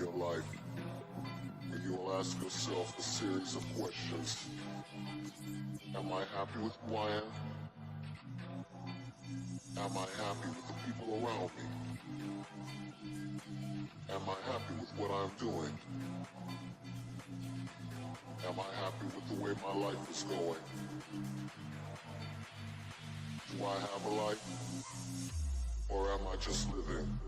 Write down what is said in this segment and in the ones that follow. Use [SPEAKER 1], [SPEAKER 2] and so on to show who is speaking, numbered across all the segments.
[SPEAKER 1] your life, and you will ask yourself a series of questions. Am I happy with who I am? Am I happy with the people around me? Am I happy with what I'm doing? Am I happy with the way my life is going? Do I have a life? Or am I just living?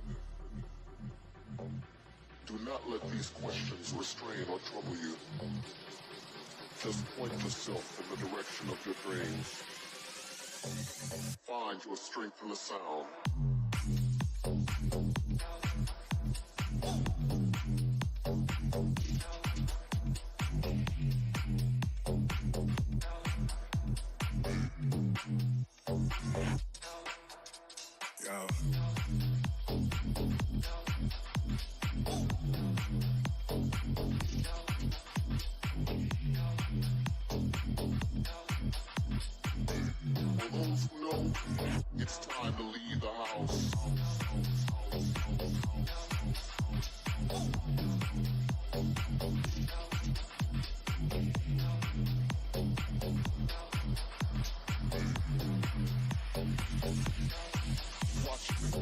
[SPEAKER 1] Do not let these questions restrain or trouble you. Just point yourself in the direction of your dreams. Find your strength in the sound.
[SPEAKER 2] Yo.
[SPEAKER 1] For those who know, it's time to leave the house. Watch me.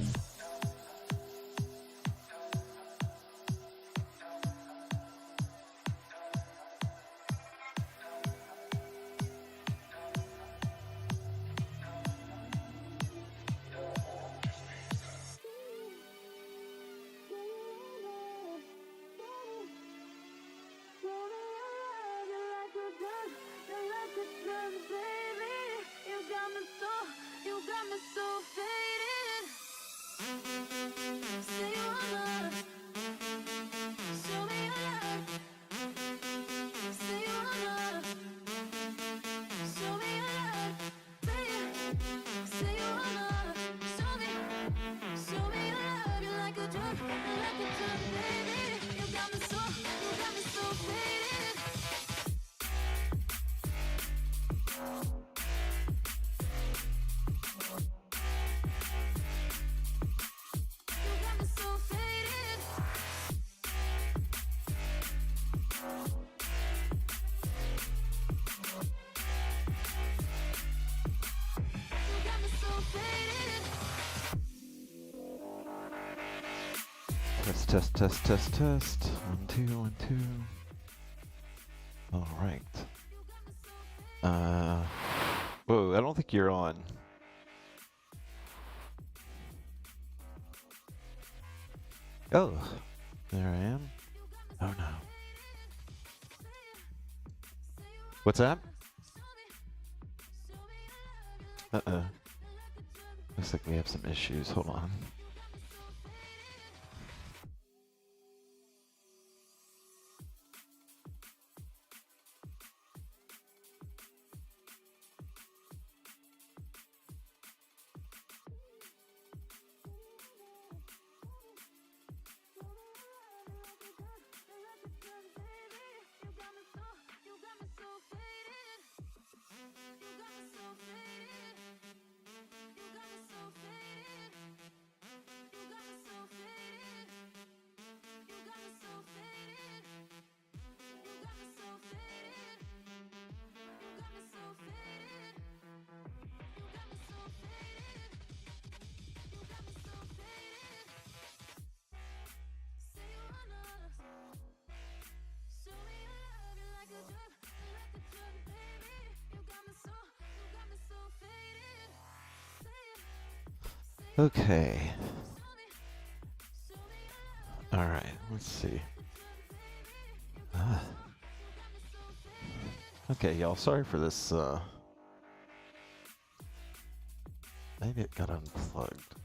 [SPEAKER 3] Test. 1, 2, 1, 2. All right. Whoa, I don't think you're on. Oh, there I am. Oh no. What's that? Uh-oh. Looks like we have some issues. Hold on. Okay. All right, let's see. Okay, y'all, sorry for this. Maybe it got unplugged.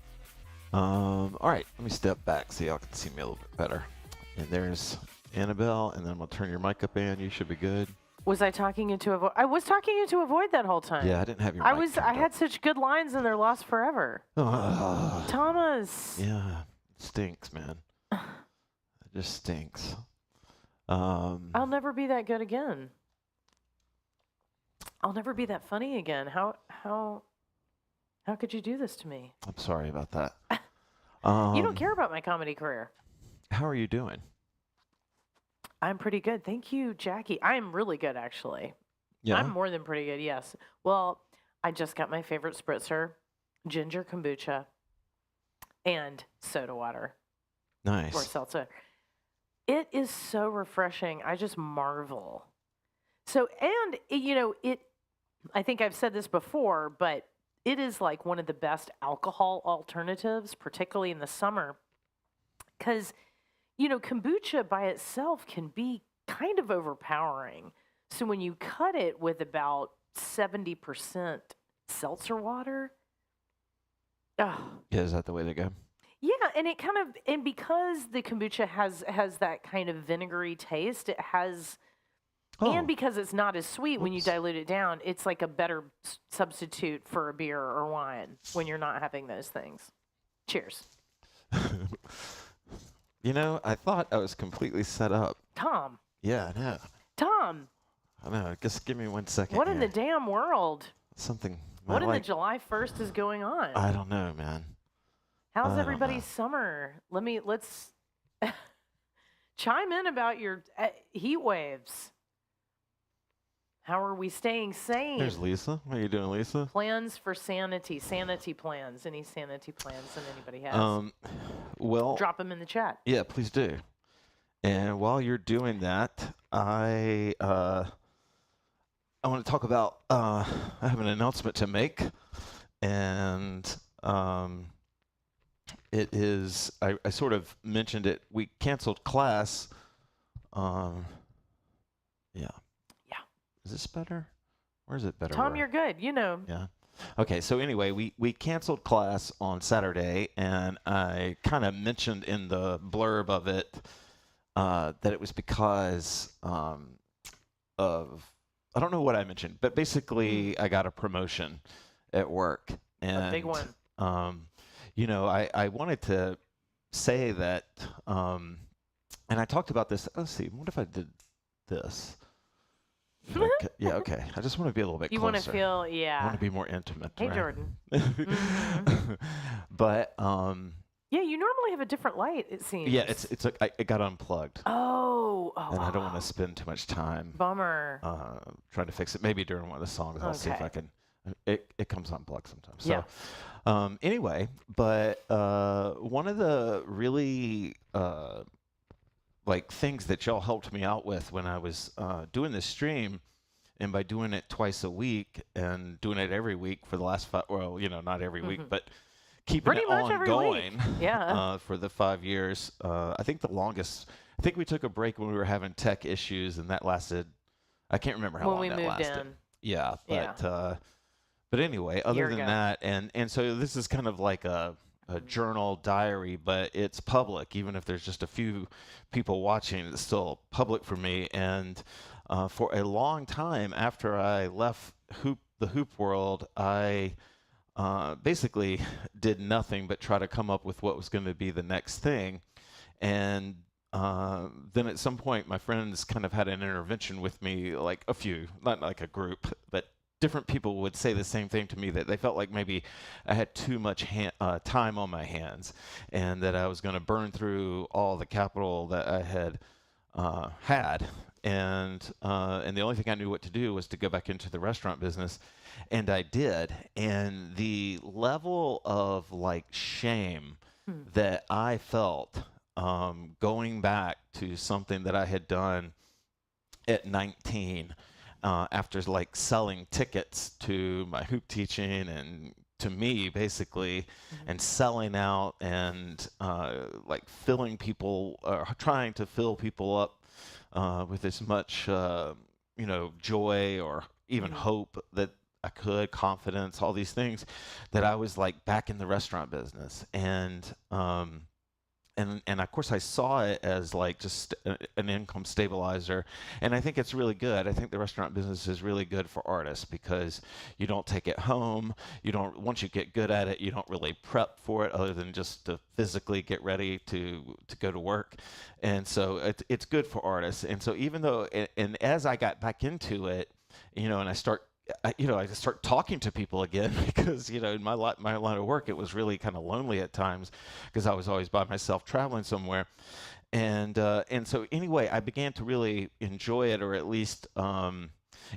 [SPEAKER 3] All right, let me step back so y'all can see me a little bit better. And there's Annabelle, and then we'll turn your mic up, Ann. You should be good.
[SPEAKER 4] Was I talking into a void? I was talking into a void that whole time.
[SPEAKER 3] Yeah, I didn't have your mic turned
[SPEAKER 4] I had
[SPEAKER 3] up.
[SPEAKER 4] such good lines and they're lost forever. Thomas.
[SPEAKER 3] Yeah, it stinks, man. It just stinks.
[SPEAKER 4] I'll never be that good again. I'll never be that funny again. How could you do this to me?
[SPEAKER 3] I'm sorry about that.
[SPEAKER 4] You don't care about my comedy career.
[SPEAKER 3] How are you doing?
[SPEAKER 4] I'm pretty good. Thank you, Jackie. I'm really good, actually.
[SPEAKER 3] Yeah.
[SPEAKER 4] I'm more than pretty good, yes. Well, I just got my favorite spritzer, ginger kombucha, and soda water or
[SPEAKER 3] Nice.
[SPEAKER 4] seltzer. It is so refreshing. I just marvel. So, and, I think I've said this before, but it is like one of the best alcohol alternatives, particularly in the summer, because, kombucha by itself can be kind of overpowering. So when you cut it with about 70% seltzer water, oh,
[SPEAKER 3] Yeah, is that the way to go?
[SPEAKER 4] yeah, and it kind of, and because the kombucha has that kind of vinegary taste, it has,
[SPEAKER 3] Oh,
[SPEAKER 4] and because it's not as sweet when you
[SPEAKER 3] whoops.
[SPEAKER 4] dilute it down, it's like a better substitute for a beer or wine when you're not having those things. Cheers.
[SPEAKER 3] I thought I was completely set up.
[SPEAKER 4] Tom,
[SPEAKER 3] Yeah, I know.
[SPEAKER 4] Tom,
[SPEAKER 3] I know. Just give me 1 second.
[SPEAKER 4] what in the
[SPEAKER 3] here.
[SPEAKER 4] damn world?
[SPEAKER 3] Something.
[SPEAKER 4] What in the
[SPEAKER 3] like,
[SPEAKER 4] July 1st is going on?
[SPEAKER 3] I don't know, man. I
[SPEAKER 4] How's
[SPEAKER 3] don't
[SPEAKER 4] everybody's
[SPEAKER 3] know.
[SPEAKER 4] summer? Let's chime in about your heat waves. How are we staying sane?
[SPEAKER 3] There's Lisa. What are you doing, Lisa?
[SPEAKER 4] Plans for sanity plans. Any sanity plans that anybody has?
[SPEAKER 3] Well,
[SPEAKER 4] Drop them in the chat.
[SPEAKER 3] yeah, please do. And while you're doing that, I want to talk about. I have an announcement to make, and it is. I sort of mentioned it. We canceled class. Yeah.
[SPEAKER 4] Yeah.
[SPEAKER 3] Is this better? Or is it better?
[SPEAKER 4] Tom,
[SPEAKER 3] where-
[SPEAKER 4] you're good.
[SPEAKER 3] Yeah. Okay, so anyway, we canceled class on Saturday, and I kind of mentioned in the blurb of it that it was because of, I don't know what I mentioned, but basically I got a promotion at work. And,
[SPEAKER 4] A big one.
[SPEAKER 3] I wanted to say that, and I talked about this. Let's see, what if I did this? Yeah, okay. I just want to be a little bit
[SPEAKER 4] You
[SPEAKER 3] closer.
[SPEAKER 4] want to feel,
[SPEAKER 3] I
[SPEAKER 4] yeah.
[SPEAKER 3] want to be more intimate.
[SPEAKER 4] Hey,
[SPEAKER 3] right?
[SPEAKER 4] Jordan.
[SPEAKER 3] But
[SPEAKER 4] Yeah, you normally have a different light, it seems.
[SPEAKER 3] yeah, it got unplugged,
[SPEAKER 4] Oh,
[SPEAKER 3] and I don't want to spend too much time
[SPEAKER 4] bummer.
[SPEAKER 3] trying to fix it. Maybe during one of the songs, I'll see if
[SPEAKER 4] Okay.
[SPEAKER 3] I can. It comes unplugged sometimes.
[SPEAKER 4] Yeah.
[SPEAKER 3] So, anyway, but one of the really like things that y'all helped me out with when I was doing this stream, and by doing it twice a week and doing it every week for the last not every week, but keeping
[SPEAKER 4] Pretty
[SPEAKER 3] it
[SPEAKER 4] much every week.
[SPEAKER 3] ongoing
[SPEAKER 4] Yeah.
[SPEAKER 3] for the 5 years. I think the longest, I think we took a break when we were having tech issues, and that lasted, I can't remember how
[SPEAKER 4] When
[SPEAKER 3] long
[SPEAKER 4] we
[SPEAKER 3] that
[SPEAKER 4] moved
[SPEAKER 3] lasted.
[SPEAKER 4] in.
[SPEAKER 3] Yeah,
[SPEAKER 4] Yeah.
[SPEAKER 3] but anyway, other
[SPEAKER 4] Year
[SPEAKER 3] than
[SPEAKER 4] ago.
[SPEAKER 3] that, and so this is kind of like a journal diary, but it's public. Even if there's just a few people watching, it's still public for me. And for a long time after I left the hoop world, I basically did nothing but try to come up with what was going to be the next thing. And then at some point, my friends kind of had an intervention with me, like a few, not like a group, but different people would say the same thing to me, that they felt like maybe I had too much time on my hands, and that I was going to burn through all the capital that I had had. And the only thing I knew what to do was to go back into the restaurant business, and I did. And the level of like shame that I felt going back to something that I had done at 19, after like selling tickets to my hoop teaching and to me basically, and selling out and like filling people, trying to fill people up with as much joy or even hope that I could, confidence, all these things, that I was like back in the restaurant business. And of course I saw it as like just an income stabilizer, and I think it's really good. I think the restaurant business is really good for artists because you don't take it home. You don't, once you get good at it, you don't really prep for it other than just to physically get ready to go to work. And so it's good for artists. And so even though, and as I got back into it, and I just start talking to people again because, in my line of work, it was really kind of lonely at times because I was always by myself traveling somewhere. And so anyway, I began to really enjoy it, or at least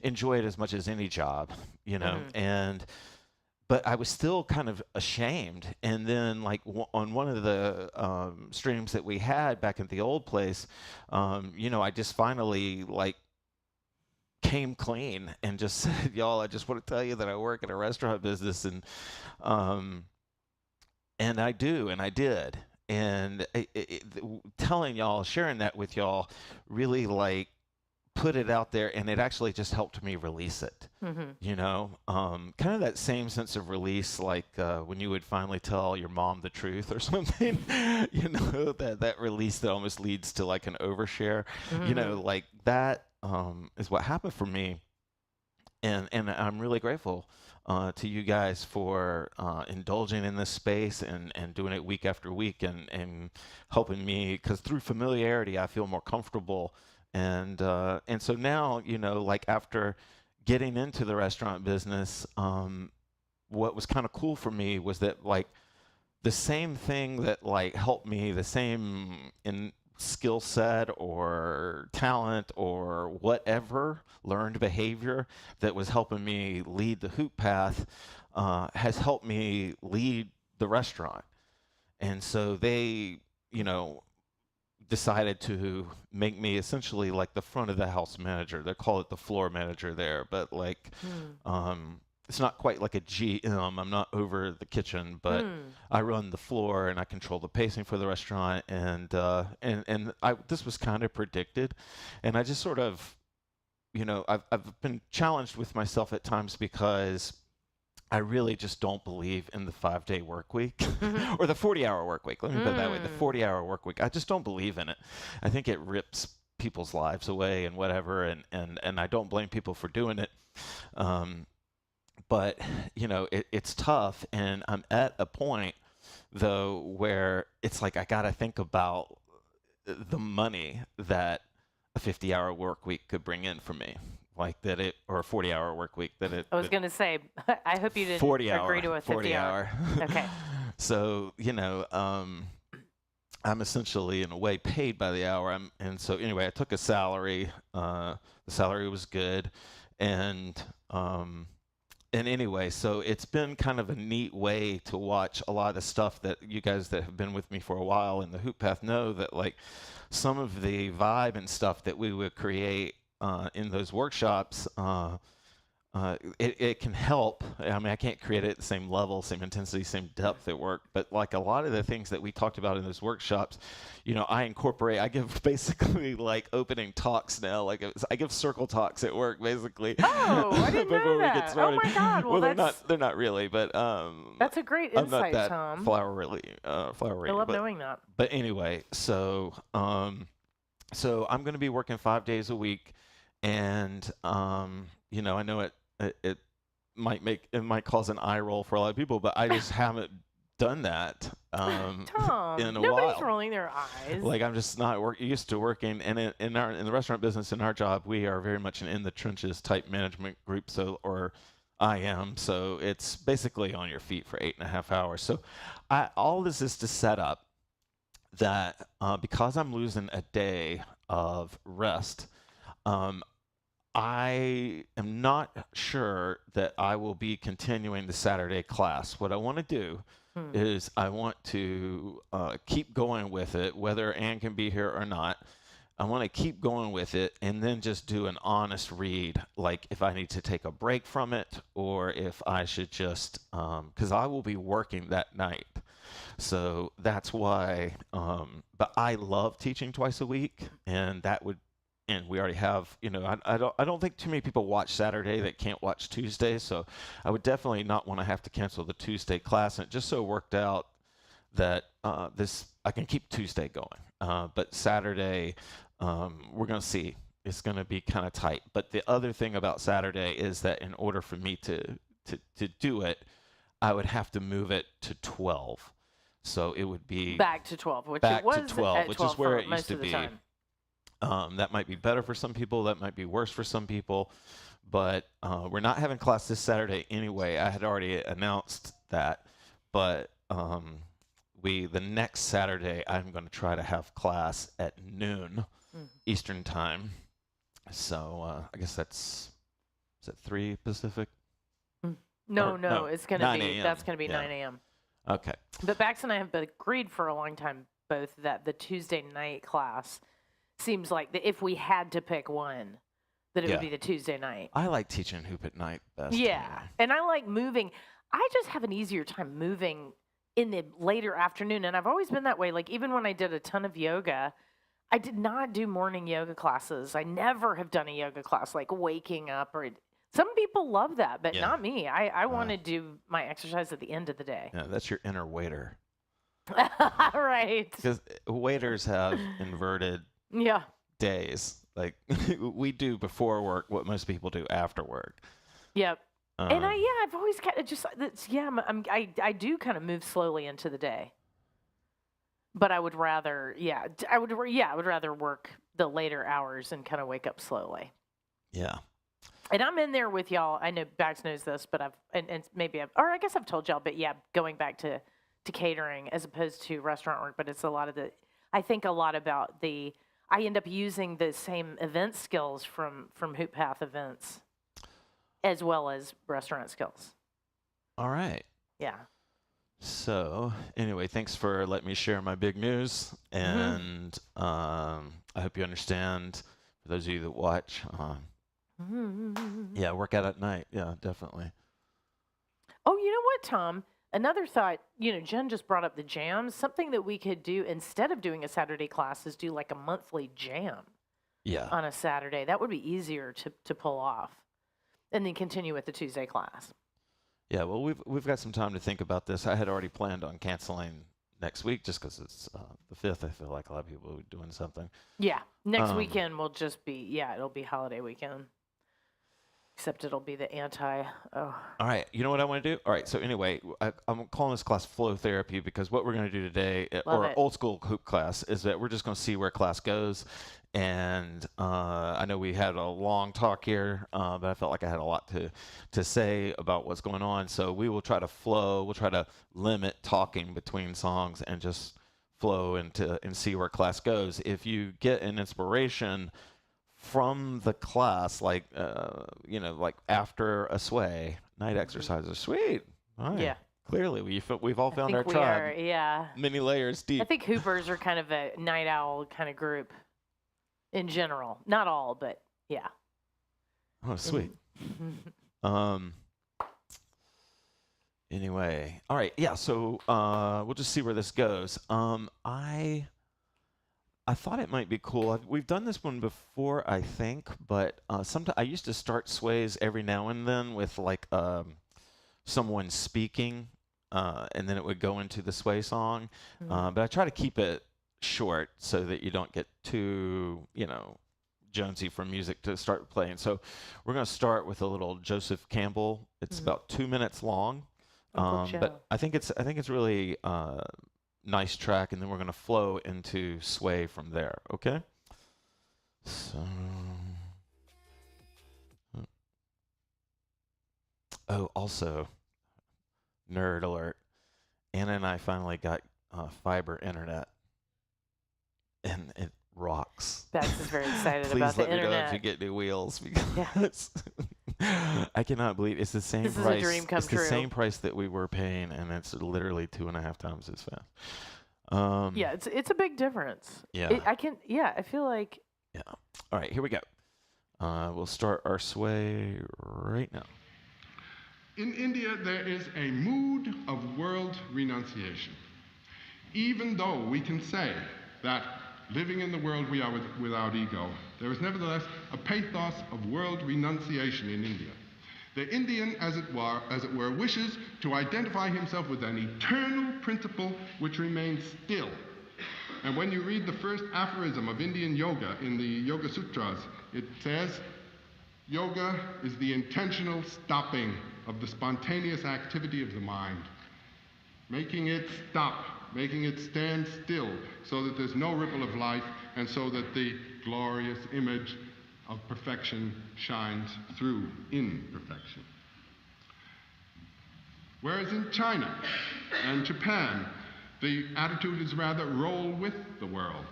[SPEAKER 3] enjoy it as much as any job, you know.
[SPEAKER 4] Mhm.
[SPEAKER 3] And but I was still kind of ashamed. And then, like on one of the streams that we had back at the old place, you know, I just finally like came clean and just said, "Y'all, I just want to tell you that I work in a restaurant business, um, and I do, and I did." And telling y'all, sharing that with y'all, really like put it out there, and it actually just helped me release it.
[SPEAKER 4] Mhm.
[SPEAKER 3] You know, kind of that same sense of release, like when you would finally tell your mom the truth or something. You know, that release that almost leads to like an overshare. You know,
[SPEAKER 4] Mhm.
[SPEAKER 3] like that is what happened for me, and I'm really grateful to you guys for indulging in this space and doing it week after week and helping me, because through familiarity I feel more comfortable. And so now, you know, like after getting into the restaurant business, what was kind of cool for me was that like the same thing that like helped me, the same in skill set or talent or whatever learned behavior that was helping me lead the hoop path, has helped me lead the restaurant. And so they, you know, decided to make me essentially like the front of the house manager. They call it the floor manager there, but like
[SPEAKER 4] Mm.
[SPEAKER 3] it's not quite like a GM. I'm not over the kitchen, but
[SPEAKER 4] Mm.
[SPEAKER 3] I run the floor and I control the pacing for the restaurant. And I this was kind of predicted, and I just sort of, you know, I've been challenged with myself at times because I really just don't believe in the 5-day work week
[SPEAKER 4] Mhm.
[SPEAKER 3] or the 40-hour work week. Let me put it that way. The
[SPEAKER 4] Mm.
[SPEAKER 3] 40-hour work week. I just don't believe in it. I think it rips people's lives away and whatever. And I don't blame people for doing it. Um, but, you know, it's tough. And I'm at a point, though, where it's like I got to think about the money that a 50-hour work week could bring in for me. Like that it, or a 40-hour work week that
[SPEAKER 4] I was going to say, I hope you didn't
[SPEAKER 3] 40
[SPEAKER 4] agree
[SPEAKER 3] hour,
[SPEAKER 4] to a
[SPEAKER 3] 40
[SPEAKER 4] 50 hour.
[SPEAKER 3] hour.
[SPEAKER 4] Okay.
[SPEAKER 3] So, you know, I'm essentially in a way paid by the hour. And so anyway, I took a salary. The salary was good. And, um, and anyway, so it's been kind of a neat way to watch a lot of the stuff that you guys that have been with me for a while in the Hoop Path know that like some of the vibe and stuff that we would create in those workshops, it can help. I mean, I can't create it at the same level, same intensity, same depth at work, but like a lot of the things that we talked about in those workshops, you know, I give basically like opening talks now. Like I give circle talks at work, basically.
[SPEAKER 4] Oh, I didn't know
[SPEAKER 3] before we get
[SPEAKER 4] that. Oh
[SPEAKER 3] started.
[SPEAKER 4] my God. Well,
[SPEAKER 3] They're not really, but
[SPEAKER 4] that's a great
[SPEAKER 3] I'm not
[SPEAKER 4] insight,
[SPEAKER 3] that
[SPEAKER 4] Tom.
[SPEAKER 3] flowery,
[SPEAKER 4] I love knowing that.
[SPEAKER 3] but anyway, so I'm going to be working 5 days a week, and you know, I know it it might cause an eye roll for a lot of people, but I just haven't done that
[SPEAKER 4] Tom,
[SPEAKER 3] in a
[SPEAKER 4] nobody's
[SPEAKER 3] while.
[SPEAKER 4] rolling their eyes.
[SPEAKER 3] Like I'm just not used to working, and in the restaurant business, in our job, we are very much an in the trenches type management group. So, or I am. So it's basically on your feet for 8.5 hours. So, all this is to set up that because I'm losing a day of rest, um, I am not sure that I will be continuing the Saturday class. What I want to do
[SPEAKER 4] Hmm.
[SPEAKER 3] is I want to keep going with it, whether Ann can be here or not. I want to keep going with it and then just do an honest read, like if I need to take a break from it or if I should just, because I will be working that night. So that's why, but I love teaching twice a week, and that would, and we already have, you know, I don't think too many people watch Saturday that can't watch Tuesday, so I would definitely not want to have to cancel the Tuesday class. And it just so worked out that this I can keep Tuesday going, but Saturday, we're gonna see. It's gonna be kind of tight. But the other thing about Saturday is that in order for me to do it, I would have to move it to 12. So it would be
[SPEAKER 4] Back to 12, which
[SPEAKER 3] back
[SPEAKER 4] it was
[SPEAKER 3] to 12,
[SPEAKER 4] at
[SPEAKER 3] which
[SPEAKER 4] 12
[SPEAKER 3] is where
[SPEAKER 4] for
[SPEAKER 3] it used
[SPEAKER 4] most
[SPEAKER 3] to
[SPEAKER 4] of the
[SPEAKER 3] be.
[SPEAKER 4] time.
[SPEAKER 3] That might be better for some people. That might be worse for some people. But we're not having class this Saturday anyway. I had already announced that. But the next Saturday, I'm going to try to have class at noon Eastern time. So I guess is it 3 Pacific?
[SPEAKER 4] No, it's going to
[SPEAKER 3] 9
[SPEAKER 4] be,
[SPEAKER 3] a.m.
[SPEAKER 4] that's going to be
[SPEAKER 3] Yeah.
[SPEAKER 4] 9 a.m.
[SPEAKER 3] Okay.
[SPEAKER 4] But Bax and I have agreed for a long time both that the Tuesday night class seems like that if we had to pick one, that it would be the Tuesday night.
[SPEAKER 3] I like teaching hoop at night best.
[SPEAKER 4] Yeah.
[SPEAKER 3] Anyway.
[SPEAKER 4] And I like moving. I just have an easier time moving in the later afternoon. And I've always been that way. Like even when I did a ton of yoga, I did not do morning yoga classes. I never have done a yoga class, like waking up or some people love that, but not me. I want to do my exercise at the end of the day.
[SPEAKER 3] Yeah, that's your inner waiter.
[SPEAKER 4] Right.
[SPEAKER 3] Because waiters have inverted days. Like we do before work what most people do after work.
[SPEAKER 4] Yep. And I've always kind of just I do kind of move slowly into the day. But I would rather I would rather work the later hours and kind of wake up slowly.
[SPEAKER 3] Yeah.
[SPEAKER 4] And I'm in there with y'all. I know Bax knows this, but I guess I've told y'all, but going back to catering as opposed to restaurant work, but it's I think a lot about I end up using the same event skills from HoopPath events as well as restaurant skills.
[SPEAKER 3] All right.
[SPEAKER 4] Yeah.
[SPEAKER 3] So anyway, thanks for letting me share my big news. And I hope you understand, for those of you that watch, work out at night. Yeah, definitely.
[SPEAKER 4] Oh, you know what, Tom? Another thought, Jen just brought up the jams. Something that we could do instead of doing a Saturday class is do like a monthly jam on a Saturday. That would be easier to pull off. And then continue with the Tuesday class. Yeah,
[SPEAKER 3] well, we've got some time to think about this. I had already planned on canceling next week just because it's the 5th. I feel like a lot of people are doing something.
[SPEAKER 4] Yeah, next weekend will just be, it'll be holiday weekend. Except it'll be the All
[SPEAKER 3] right, you know what I want to do? All right, so anyway, I'm calling this class Flow Therapy because what we're going to do today, old school hoop class, is that we're just going to see where class goes. And I know we had a long talk here, but I felt like I had a lot to say about what's going on. So we will try to flow. We'll try to limit talking between songs and just flow and see where class goes. If you get an inspiration from the class, like after a sway, night exercises, sweet. All right. Yeah. Clearly, we've all found our tribe. Many layers deep.
[SPEAKER 4] I think hoopers are kind of a night owl kind of group in general. Not all, but yeah.
[SPEAKER 3] Oh, sweet. Anyway, all right. Yeah. So we'll just see where this goes. I thought it might be cool. We've done this one before, I think, but sometimes I used to start sways every now and then with like someone speaking, and then it would go into the sway song. But I try to keep it short so that you don't get too, Jonesy from music to start playing. So we're going to start with a little Joseph Campbell. It's about 2 minutes long, but I think it's really nice track, and then we're going to flow into sway from there. Okay. So. Oh, also, nerd alert. Anna and I finally got fiber internet, and it rocks.
[SPEAKER 4] Bax is very excited about
[SPEAKER 3] Please
[SPEAKER 4] the
[SPEAKER 3] let me know
[SPEAKER 4] internet.
[SPEAKER 3] if you get new wheels, because I cannot believe it's the same price.
[SPEAKER 4] This is a dream come true.
[SPEAKER 3] It's the same price that we were paying, and it's literally 2.5 times as fast.
[SPEAKER 4] Yeah, it's a big difference.
[SPEAKER 3] Yeah.
[SPEAKER 4] I feel like.
[SPEAKER 3] Yeah. All right, here we go. We'll start our sway right now.
[SPEAKER 2] In India, there is a mood of world renunciation. Even though we can say that living in the world we are without ego, there is nevertheless a pathos of world renunciation in India. The Indian, as it were, wishes to identify himself with an eternal principle which remains still. And when you read the first aphorism of Indian yoga in the Yoga Sutras, it says, yoga is the intentional stopping of the spontaneous activity of the mind, making it stop, making it stand still, so that there's no ripple of life, and so that the glorious image of perfection shines through imperfection. Whereas in China and Japan, The attitude is rather roll with the world.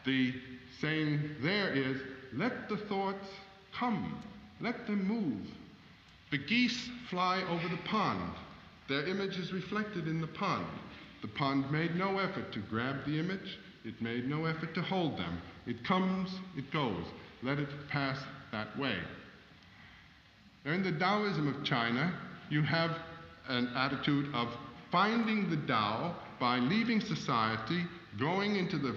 [SPEAKER 2] The saying there is, let the thoughts come, let them move. The geese fly over the pond. Their image is reflected in the pond. The pond made no effort to grab the image. It made no effort to hold them. It comes, it goes. Let it pass that way. Now, in the Taoism of China, you have an attitude of finding the Tao by leaving society, going into the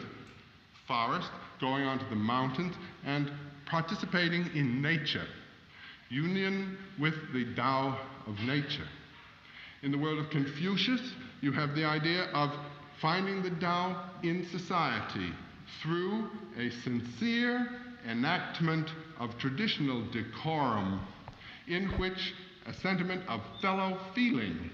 [SPEAKER 2] forest, going onto the mountains, and participating in nature. Union with the Tao of nature. In the world of Confucius, you have the idea of finding the Tao in society through a sincere enactment of traditional decorum in which a sentiment of fellow feeling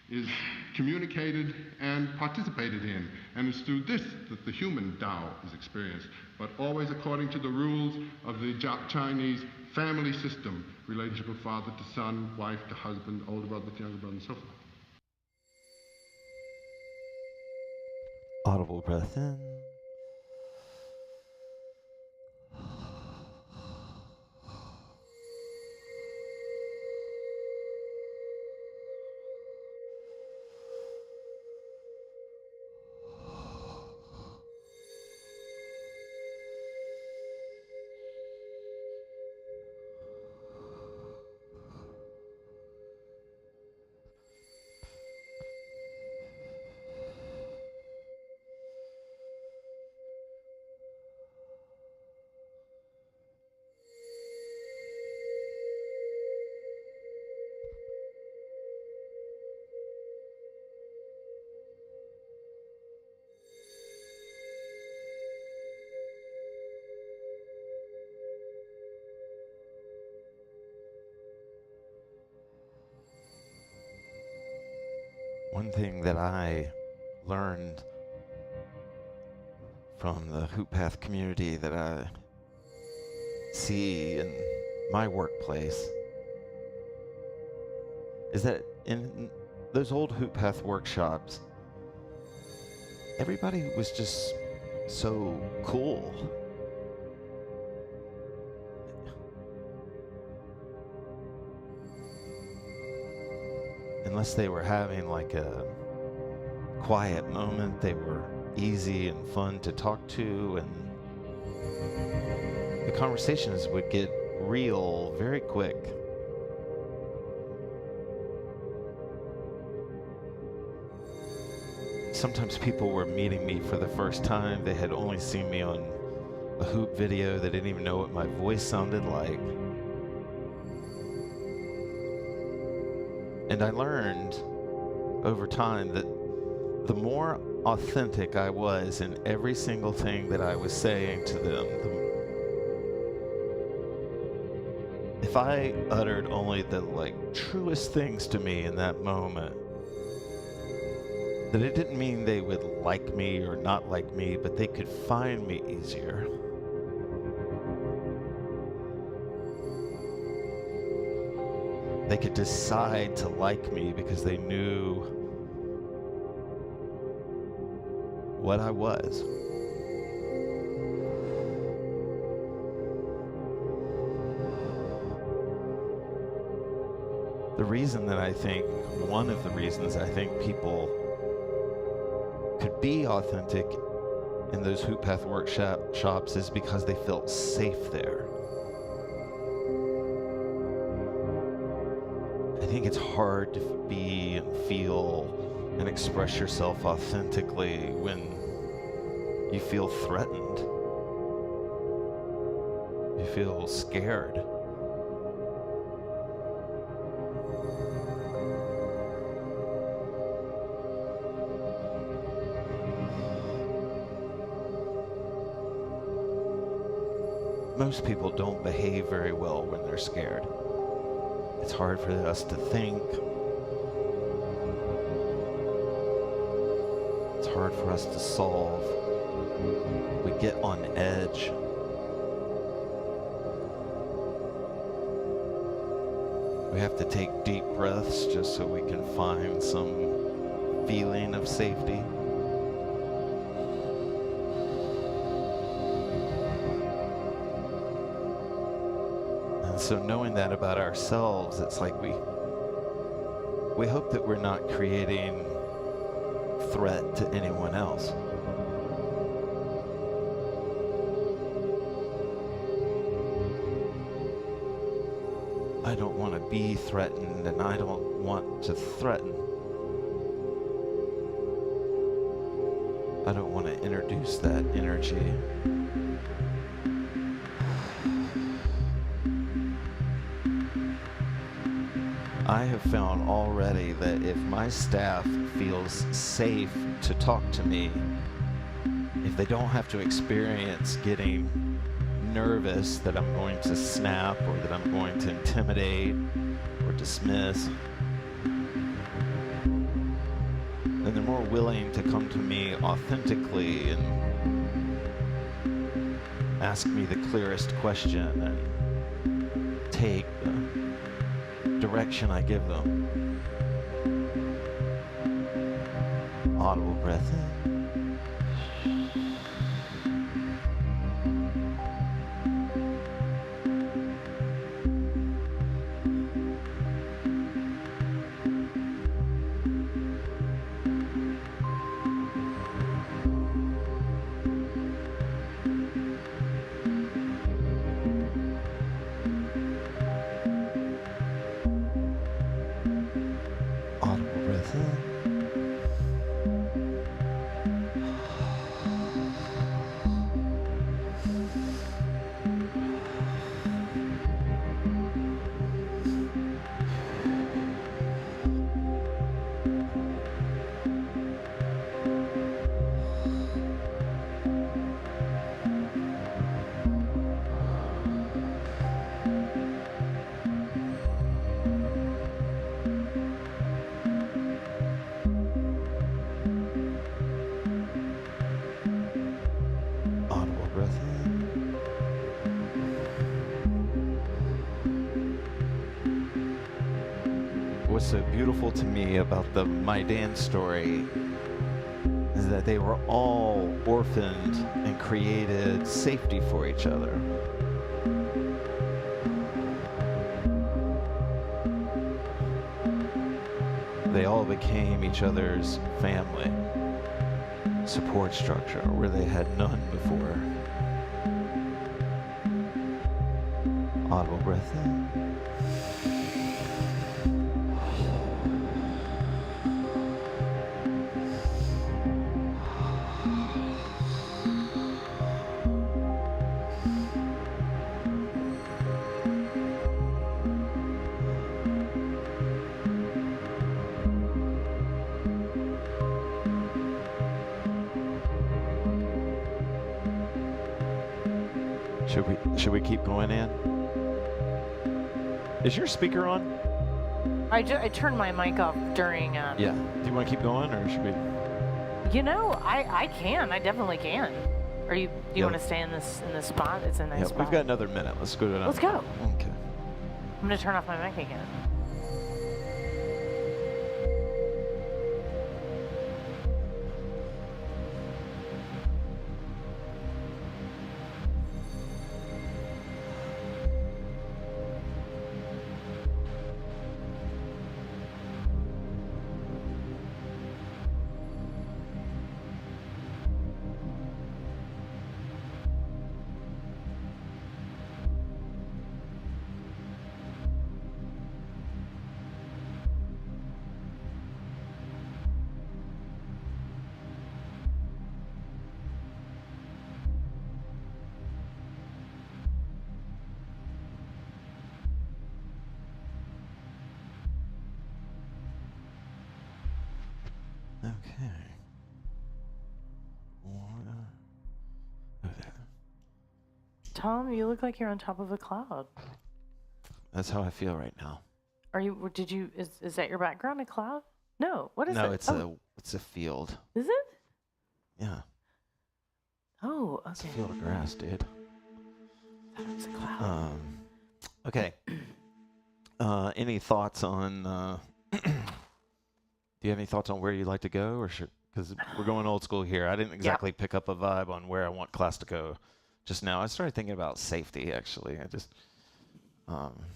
[SPEAKER 2] is communicated and participated in. And it's through this that the human Tao is experienced, but always according to the rules of the Chinese family system, relationship of father to son, wife to husband, older brother to younger brother, and so forth.
[SPEAKER 3] Audible breath in. One thing that I learned from the HoopPath community that I see in my workplace is that in those old HoopPath workshops, everybody was just so cool. Unless they were having like a quiet moment, they were easy and fun to talk to, and the conversations would get real very quick. Sometimes people were meeting me for the first time. They had only seen me on a hoop video. They didn't even know what my voice sounded like. And I learned over time that the more authentic I was in every single thing that I was saying to them, if I uttered only the truest things to me in that moment, that it didn't mean they would like me or not like me, but they could find me easier. They could decide to like me because they knew what I was. The reason that one of the reasons I think people could be authentic in those HoopPath workshops is because they felt safe there. I think it's hard to be and feel and express yourself authentically when you feel threatened. You feel scared. Most people don't behave very well when they're scared. It's hard for us to think. It's hard for us to solve. We get on edge. We have to take deep breaths just so we can find some feeling of safety. So knowing that about ourselves, it's like we hope that we're not creating threat to anyone else. I don't want to be threatened, and I don't want to threaten. I don't want to introduce that energy. I have found already that if my staff feels safe to talk to me, if they don't have to experience getting nervous that I'm going to snap or that I'm going to intimidate or dismiss, then they're more willing to come to me authentically and ask me the clearest question and take the direction I give them. Audible breath in. Audible breath in. Audible breath in. What's so beautiful to me about the My Dan story is that they were all orphaned and created safety for each other. They all became each other's family, support structure where they had none before. Audible breath in. Should we keep going in? Is your speaker on?
[SPEAKER 4] I turned my mic off during.
[SPEAKER 3] Yeah. Do you want to keep going, or should we?
[SPEAKER 4] You know, I can. I definitely can. Are you? Do you
[SPEAKER 3] Yeah.
[SPEAKER 4] want to stay in this spot? It's a nice
[SPEAKER 3] Yeah,
[SPEAKER 4] spot.
[SPEAKER 3] we've got another minute. Let's go to another.
[SPEAKER 4] Let's go.
[SPEAKER 3] Okay.
[SPEAKER 4] I'm gonna turn off my mic again.
[SPEAKER 3] Okay.
[SPEAKER 4] Tom, you look like you're on top of a cloud.
[SPEAKER 3] That's how I feel right now.
[SPEAKER 4] Are you? Did you? Is that your background? A cloud? No. What is it?
[SPEAKER 3] No, it's a field.
[SPEAKER 4] Is it?
[SPEAKER 3] Yeah.
[SPEAKER 4] Oh,
[SPEAKER 3] It's a
[SPEAKER 4] okay.
[SPEAKER 3] field of grass, dude.
[SPEAKER 4] I thought it was a cloud.
[SPEAKER 3] Okay. Any thoughts on? Do you have any thoughts on where you'd like to go, or should? Because we're going old school here. I didn't exactly pick up a vibe on where I want class to go. Just now, I started thinking about safety. Actually,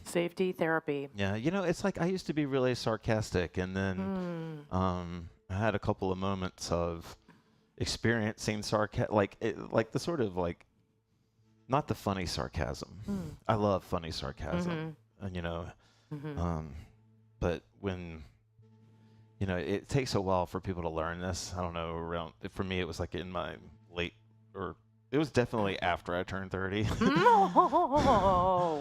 [SPEAKER 4] Safety therapy.
[SPEAKER 3] Yeah, it's like I used to be really sarcastic, and then I had a couple of moments of experiencing like the sort of like not the funny sarcasm. I love funny sarcasm, and but when it takes a while for people to learn this. I don't know. For me, it was like in my it was definitely after I turned 30.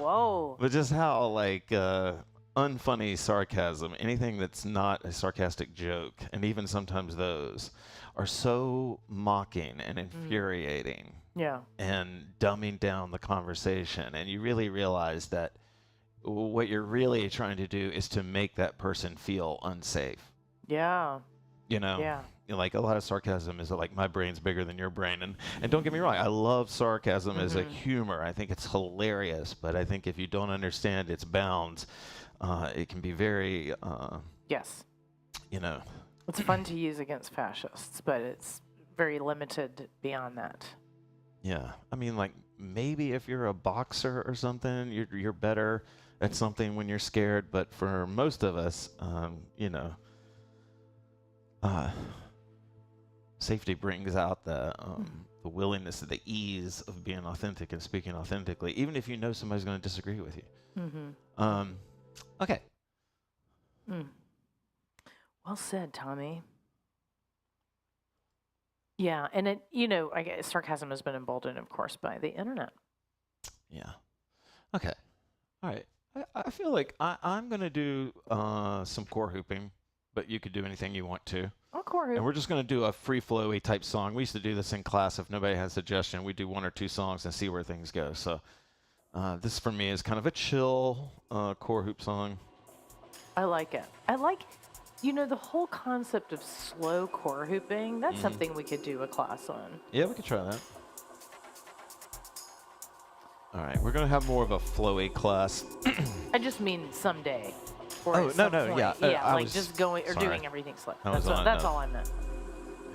[SPEAKER 4] Whoa.
[SPEAKER 3] But just how like unfunny sarcasm, anything that's not a sarcastic joke, and even sometimes those are so mocking and infuriating.
[SPEAKER 4] Yeah.
[SPEAKER 3] And dumbing down the conversation, and you really realize that what you're really trying to do is to make that person feel unsafe.
[SPEAKER 4] Yeah.
[SPEAKER 3] Yeah. Like a lot of sarcasm is like my brain's bigger than your brain, and don't get me wrong, I love sarcasm as a humor. I think it's hilarious, but I think if you don't understand its bounds, it can be very
[SPEAKER 4] yes. It's fun to use against fascists, but it's very limited beyond that.
[SPEAKER 3] Yeah, I mean, like maybe if you're a boxer or something, you're better at something when you're scared, but for most of us, safety brings out the willingness, the ease of being authentic and speaking authentically, even if you know somebody's going to disagree with you. Okay.
[SPEAKER 4] Well said, Tommy. Yeah, and I guess sarcasm has been emboldened, of course, by the internet.
[SPEAKER 3] Yeah. Okay. All right. I feel like I'm going to do some core hooping, but you could do anything you want to.
[SPEAKER 4] Oh, core hoop.
[SPEAKER 3] And we're just going to do a free flowy type song. We used to do this in class. If nobody has a suggestion, we do 1 or 2 songs and see where things go. So this for me is kind of a chill core hoop song.
[SPEAKER 4] I like it. I like, the whole concept of slow core hooping. That's something we could do a class on.
[SPEAKER 3] Yeah, we could try that. All right, we're going to have more of a flowy class.
[SPEAKER 4] I just mean someday.
[SPEAKER 3] Oh, no,
[SPEAKER 4] yeah.
[SPEAKER 3] I
[SPEAKER 4] like
[SPEAKER 3] was,
[SPEAKER 4] just going or
[SPEAKER 3] sorry.
[SPEAKER 4] doing everything slow.
[SPEAKER 3] That's
[SPEAKER 4] all I meant.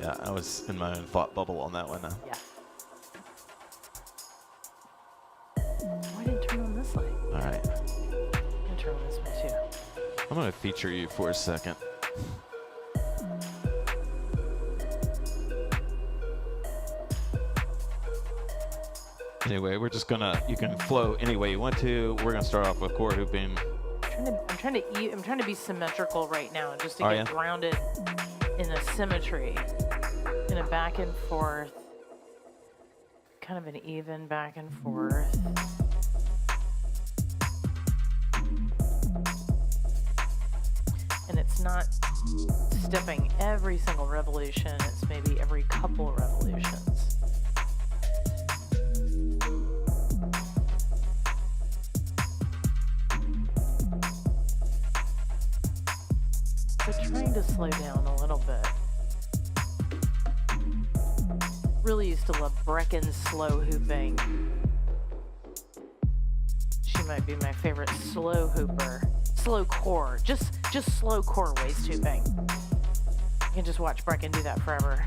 [SPEAKER 3] Yeah, I was in my own thought bubble on that one.
[SPEAKER 4] Yeah. Why didn't turn on this light?
[SPEAKER 3] All right.
[SPEAKER 4] I'm going to turn on this one too.
[SPEAKER 3] I'm going to feature you for a second. Anyway, we're just you can flow any way you want to. We're going to start off with core hooping.
[SPEAKER 4] I'm trying to be symmetrical right now, just to get grounded in a symmetry, in a back and forth, kind of an even back and forth. And it's not stepping every single revolution, it's maybe every couple revolutions. But trying to slow down a little bit. Really used to love Brecken's slow hooping. She might be my favorite slow hooper. Slow core. Just slow core waist hooping. You can just watch Brecken do that forever.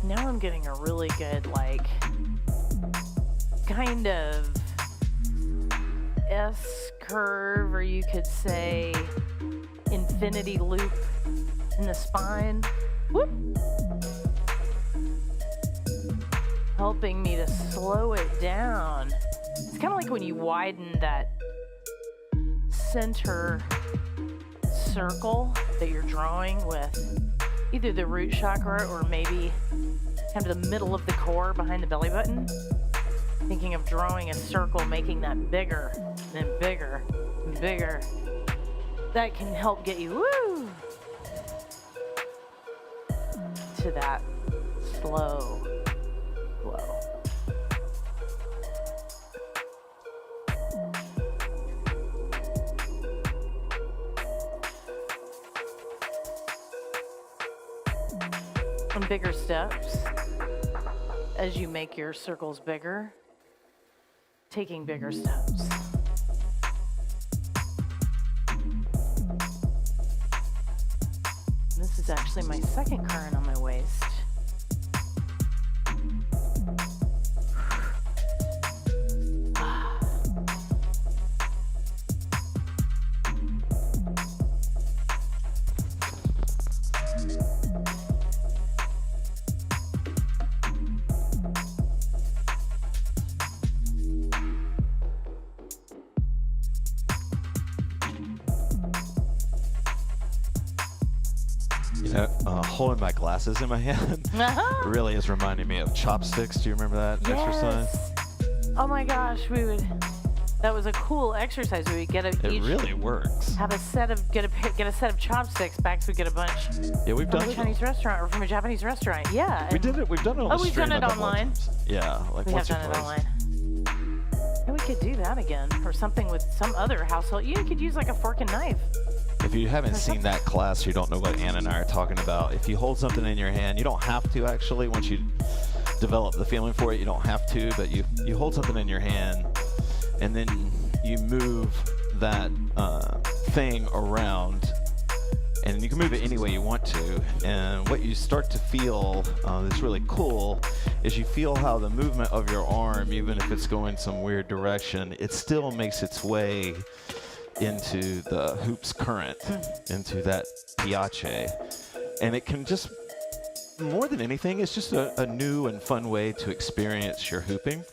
[SPEAKER 4] Now I'm getting a really good, kind of S-curve, or you could say infinity loop in the spine. Whoop! Helping me to slow it down. It's kind of like when you widen that center circle that you're drawing with either the root chakra or maybe kind of the middle of the core behind the belly button. Thinking of drawing a circle, making that bigger, and then bigger, and bigger. That can help get you, woo, to that slow flow. And bigger steps as you make your circles bigger, taking bigger steps. actually my second current on my waist.
[SPEAKER 3] Holding my glasses in my hand really is reminding me of chopsticks. Do you remember that exercise?
[SPEAKER 4] Oh my gosh, that was a cool exercise. We would get
[SPEAKER 3] It really works.
[SPEAKER 4] have a set of get a set of chopsticks. Max would get a bunch.
[SPEAKER 3] Yeah, we've
[SPEAKER 4] from
[SPEAKER 3] done
[SPEAKER 4] a
[SPEAKER 3] it.
[SPEAKER 4] Chinese restaurant or from a Japanese restaurant. Yeah.
[SPEAKER 3] We did it. We've done it on the
[SPEAKER 4] we've
[SPEAKER 3] stream
[SPEAKER 4] done it
[SPEAKER 3] a couple of
[SPEAKER 4] online.
[SPEAKER 3] times. Yeah, like
[SPEAKER 4] We have
[SPEAKER 3] once or
[SPEAKER 4] done it
[SPEAKER 3] twice.
[SPEAKER 4] online. And we could do that again, or something with some other household. You could use like a fork and knife.
[SPEAKER 3] If you haven't seen that class, you don't know what Ann and I are talking about. If you hold something in your hand, you don't have to actually. Once you develop the feeling for it, you don't have to, but you hold something in your hand, and then you move that thing around, and you can move it any way you want to. And what you start to feel that's really cool is you feel how the movement of your arm, even if it's going some weird direction, it still makes its way into the hoop's current, into that piace. And it can just, more than anything, it's just a new and fun way to experience your hooping.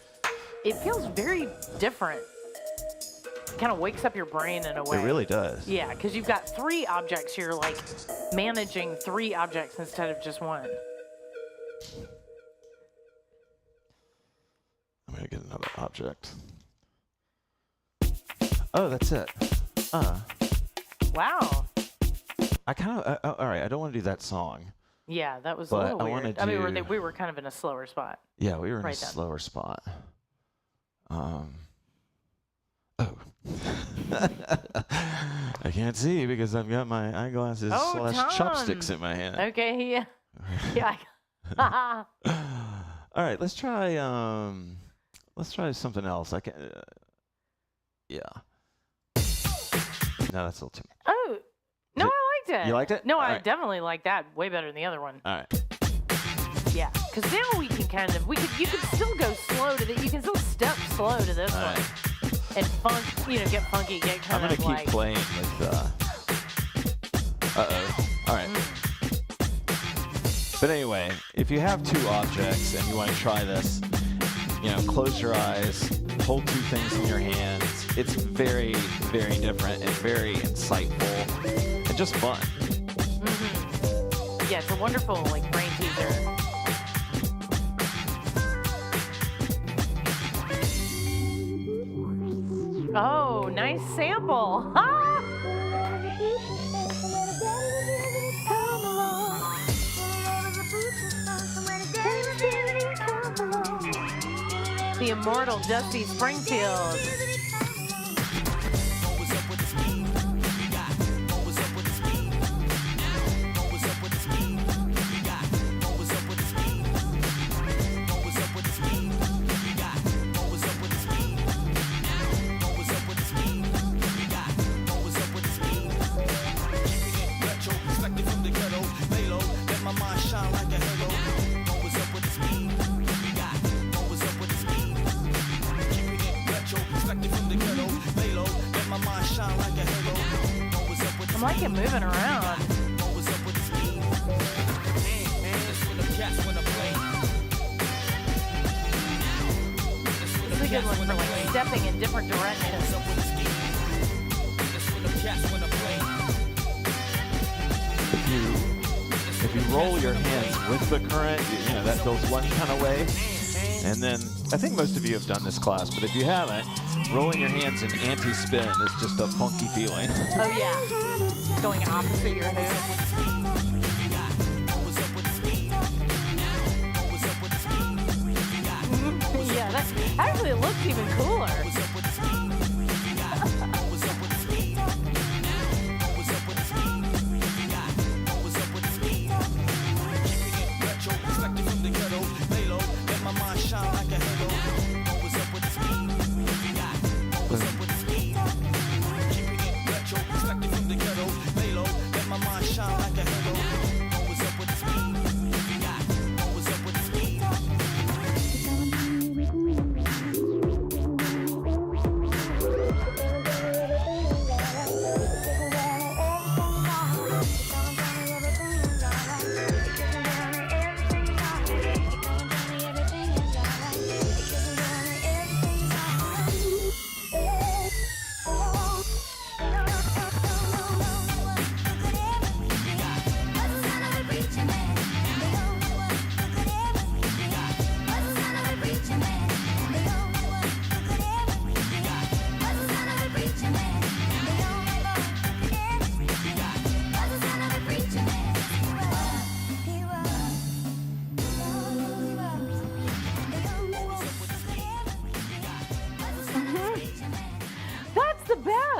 [SPEAKER 4] It feels very different. Kind of wakes up your brain in a way.
[SPEAKER 3] It really does.
[SPEAKER 4] Yeah, because you've got 3 objects. You're like managing 3 objects instead of just one.
[SPEAKER 3] I'm going to get another object. Oh, that's it.
[SPEAKER 4] Wow.
[SPEAKER 3] I kind of, all right, I don't want to do that song.
[SPEAKER 4] Yeah, that was a
[SPEAKER 3] But
[SPEAKER 4] little
[SPEAKER 3] I
[SPEAKER 4] weird.
[SPEAKER 3] wanna
[SPEAKER 4] I mean,
[SPEAKER 3] do-
[SPEAKER 4] we were kind of in a slower spot.
[SPEAKER 3] Yeah, we were in
[SPEAKER 4] Right
[SPEAKER 3] a
[SPEAKER 4] then.
[SPEAKER 3] slower spot. Oh. I can't see because I've got my eyeglasses
[SPEAKER 4] Oh,
[SPEAKER 3] / chopsticks
[SPEAKER 4] Tom.
[SPEAKER 3] in my hand.
[SPEAKER 4] Okay, yeah. Yeah.
[SPEAKER 3] All right, let's try something else. I can yeah. No, that's a little too much.
[SPEAKER 4] Oh, no, I liked it.
[SPEAKER 3] You liked it?
[SPEAKER 4] No,
[SPEAKER 3] All
[SPEAKER 4] I
[SPEAKER 3] right.
[SPEAKER 4] definitely liked that way better than the other one.
[SPEAKER 3] All right.
[SPEAKER 4] Yeah, because now we can kind of, you can still go slow to this. You can still step slow to this
[SPEAKER 3] All
[SPEAKER 4] one.
[SPEAKER 3] right.
[SPEAKER 4] And get funky, get
[SPEAKER 3] I'm
[SPEAKER 4] kind
[SPEAKER 3] going
[SPEAKER 4] of
[SPEAKER 3] to keep
[SPEAKER 4] like.
[SPEAKER 3] playing with uh-oh. All right. But anyway, if you have 2 objects and you want to try this, close your eyes, hold 2 things in your hands. It's very, very different and very insightful and just fun.
[SPEAKER 4] Yeah, it's a wonderful brain teaser. Oh, nice sample. Ah! The immortal Dusty Springfield. I'm liking moving around. This is a good one for stepping in different directions.
[SPEAKER 3] If you roll your hands with the current, that feels one kind of way. And then, I think most of you have done this class, but if you haven't, rolling your hands in anti-spin is just a funky feeling.
[SPEAKER 4] Oh yeah, going opposite your hoop. Yeah, that actually looks even cooler.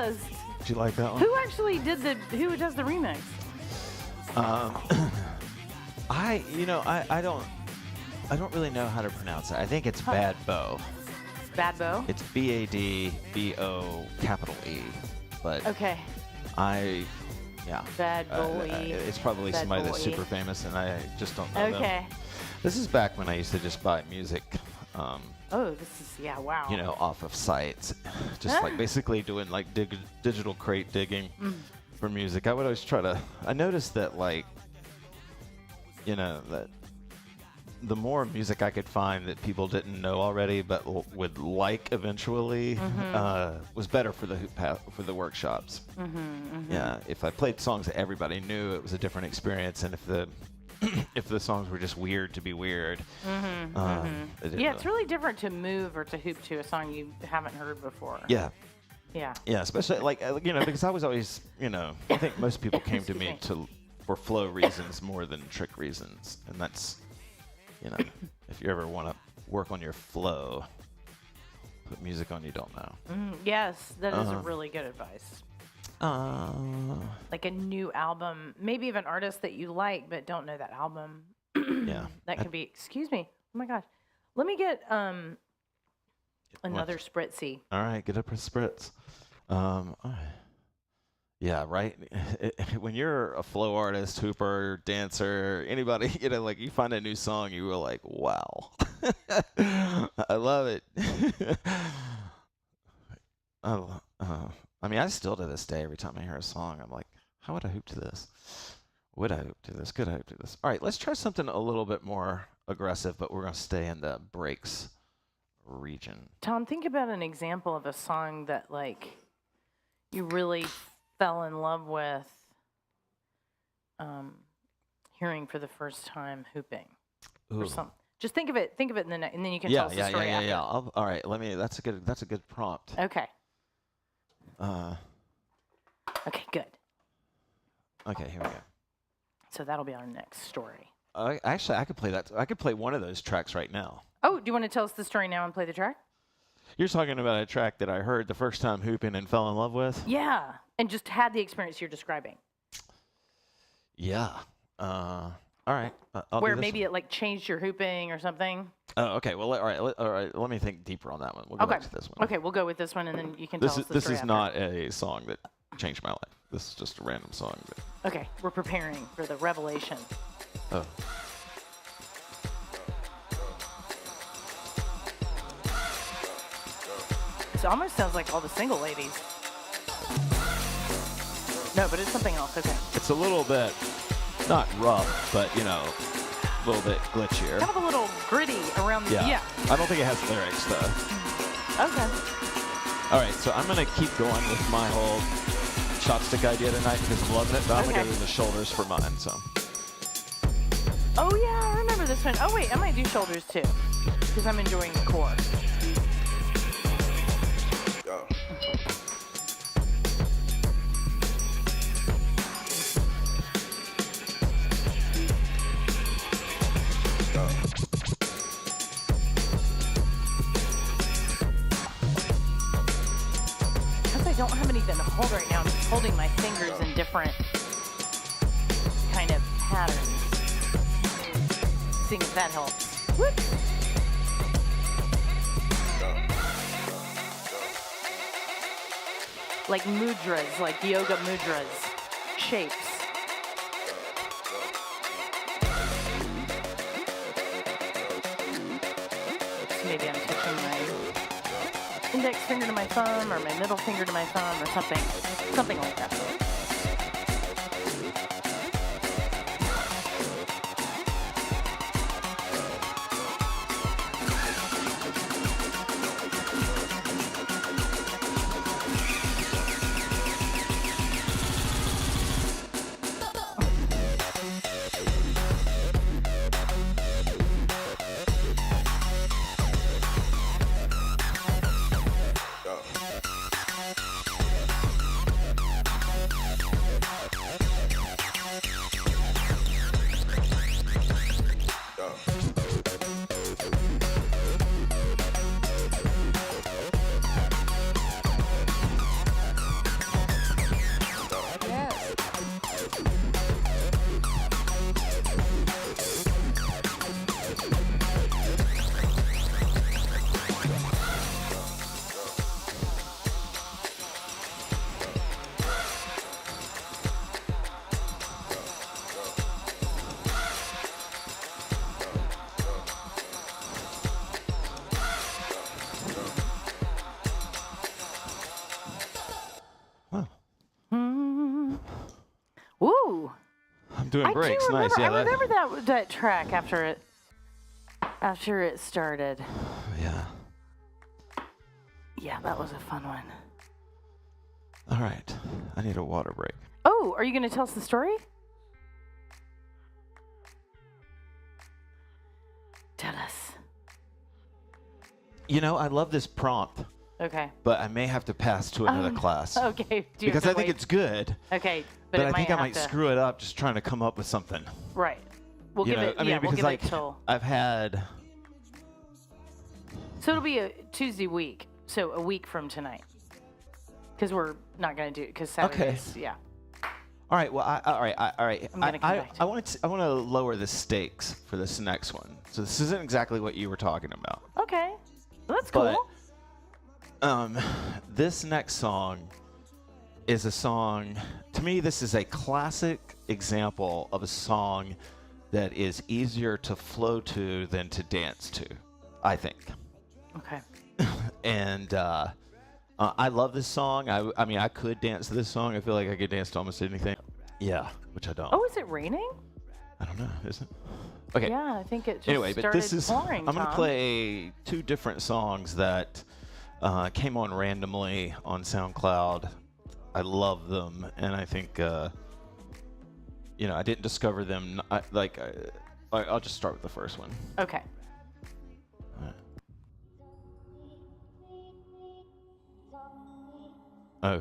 [SPEAKER 4] best.
[SPEAKER 3] Did you like that one?
[SPEAKER 4] Who actually did the? Who does the remix?
[SPEAKER 3] I don't really know how to pronounce it. I think it's Bad Bo.
[SPEAKER 4] Bad Bo.
[SPEAKER 3] It's BADBO capital E, but
[SPEAKER 4] Okay.
[SPEAKER 3] Yeah.
[SPEAKER 4] Bad Boy.
[SPEAKER 3] It's probably
[SPEAKER 4] Bad
[SPEAKER 3] somebody
[SPEAKER 4] Boy.
[SPEAKER 3] that's super famous, and I just don't know them.
[SPEAKER 4] Okay.
[SPEAKER 3] This is back when I used to just buy music,
[SPEAKER 4] Oh, this is wow.
[SPEAKER 3] off of sites, just like basically doing like digital crate digging for music. I would always try to. I noticed that that the more music I could find that people didn't know already but would like eventually was better for the for the workshops. Yeah, if I played songs that everybody knew, it was a different experience, and if the songs were just weird to be weird,
[SPEAKER 4] Yeah, it's really different to move or to hoop to a song you haven't heard before.
[SPEAKER 3] Yeah.
[SPEAKER 4] Yeah.
[SPEAKER 3] Yeah, especially because I was always, I think most people came to me for flow reasons more than trick reasons, and that's, if you ever want to work on your flow, put music on you don't know.
[SPEAKER 4] Yes, that is really good advice. Like a new album, maybe of an artist that you like but don't know that album.
[SPEAKER 3] Yeah.
[SPEAKER 4] That could be. Excuse me. Oh my gosh. Let me get another spritzy.
[SPEAKER 3] All right, get up a spritz. All right. Yeah, right. When you're a flow artist, hooper, dancer, anybody, you find a new song, you were like, wow, I love it. I still to this day, every time I hear a song, I'm like, how would I hoop to this? Would I hoop to this? Could I hoop to this? All right, let's try something a little bit more aggressive, but we're going to stay in the breaks region.
[SPEAKER 4] Tom, think about an example of a song that you really fell in love with hearing for the first time hooping. Or something. Just think of it and then you can tell us the story after.
[SPEAKER 3] Yeah. All right, that's a good prompt.
[SPEAKER 4] Okay. Okay, good.
[SPEAKER 3] Okay, here we go.
[SPEAKER 4] So that'll be our next story.
[SPEAKER 3] Actually, I could play that. I could play one of those tracks right now.
[SPEAKER 4] Oh, do you want to tell us the story now and play the track?
[SPEAKER 3] You're talking about a track that I heard the first time hooping and fell in love with?
[SPEAKER 4] Yeah, and just had the experience you're describing.
[SPEAKER 3] Yeah. All right.
[SPEAKER 4] Where maybe it changed your hooping or something.
[SPEAKER 3] Oh, okay. Well, all right. Let me think deeper on that one. We'll go back to this one.
[SPEAKER 4] Okay, we'll go with this one, and then you can tell us the story
[SPEAKER 3] This is
[SPEAKER 4] after.
[SPEAKER 3] not a song that changed my life. This is just a random song.
[SPEAKER 4] Okay, we're preparing for the revelation.
[SPEAKER 3] Oh.
[SPEAKER 4] It almost sounds like all the single ladies. No, but it's something else. Okay.
[SPEAKER 3] It's a little bit, not rough, but, a little bit glitchier.
[SPEAKER 4] Kind of a little gritty around the... Yeah.
[SPEAKER 3] I don't think it has lyrics, though.
[SPEAKER 4] Okay.
[SPEAKER 3] All right, so I'm going to keep going with my whole chopstick idea tonight because I'm loving it, but I'm going to go to the shoulders for mine, so.
[SPEAKER 4] Oh, yeah, I remember this one. Oh, wait, I might do shoulders, too, because I'm enjoying the core. I don't have anything to hold right now. I'm just holding my fingers in different kind of patterns. Seeing if that helps. Whoop. Like mudras, like yoga mudras, shapes. So maybe I'm touching my index finger to my thumb or my middle finger to my thumb or something like that.
[SPEAKER 3] Doing
[SPEAKER 4] I
[SPEAKER 3] breaks,
[SPEAKER 4] do remember,
[SPEAKER 3] nice. Yeah,
[SPEAKER 4] I remember that track after it started.
[SPEAKER 3] Yeah.
[SPEAKER 4] Yeah, that was a fun one.
[SPEAKER 3] All right, I need a water break.
[SPEAKER 4] Oh, are you going to tell us the story? Tell us.
[SPEAKER 3] You know, I love this prompt,
[SPEAKER 4] Okay.
[SPEAKER 3] but I may have to pass to another class.
[SPEAKER 4] Okay. Do you have
[SPEAKER 3] Because
[SPEAKER 4] to
[SPEAKER 3] I think
[SPEAKER 4] wait?
[SPEAKER 3] it's good,
[SPEAKER 4] Okay,
[SPEAKER 3] but
[SPEAKER 4] it
[SPEAKER 3] I think I might
[SPEAKER 4] have to-
[SPEAKER 3] screw it up just trying to come up with something.
[SPEAKER 4] Right. We'll
[SPEAKER 3] You
[SPEAKER 4] give
[SPEAKER 3] know,
[SPEAKER 4] it.
[SPEAKER 3] I mean,
[SPEAKER 4] Yeah, we'll
[SPEAKER 3] because
[SPEAKER 4] give
[SPEAKER 3] like
[SPEAKER 4] it till.
[SPEAKER 3] I've had.
[SPEAKER 4] So it'll be a Tuesday week. So a week from tonight. Because we're not going to do it. Because Saturday's. Yeah.
[SPEAKER 3] All right. Well, all right.
[SPEAKER 4] I'm gonna come back to
[SPEAKER 3] I want to lower the stakes for this next one. So this isn't exactly what you were talking about.
[SPEAKER 4] Okay. Well, that's cool.
[SPEAKER 3] But this next song is a song. To me, this is a classic example of a song that is easier to flow to than to dance to, I think.
[SPEAKER 4] Okay.
[SPEAKER 3] And I love this song. I mean, I could dance to this song. I feel like I could dance to almost anything. Yeah, which I don't.
[SPEAKER 4] Oh, is it raining?
[SPEAKER 3] I don't know. Is it? Okay.
[SPEAKER 4] Yeah, I think it just
[SPEAKER 3] Anyway, but
[SPEAKER 4] started
[SPEAKER 3] this is.
[SPEAKER 4] pouring,
[SPEAKER 3] I'm going to
[SPEAKER 4] Tom.
[SPEAKER 3] play two different songs that came on randomly on SoundCloud. I love them, and I think you know, I didn't discover them. I'll just start with the first one.
[SPEAKER 4] Okay.
[SPEAKER 3] Oh.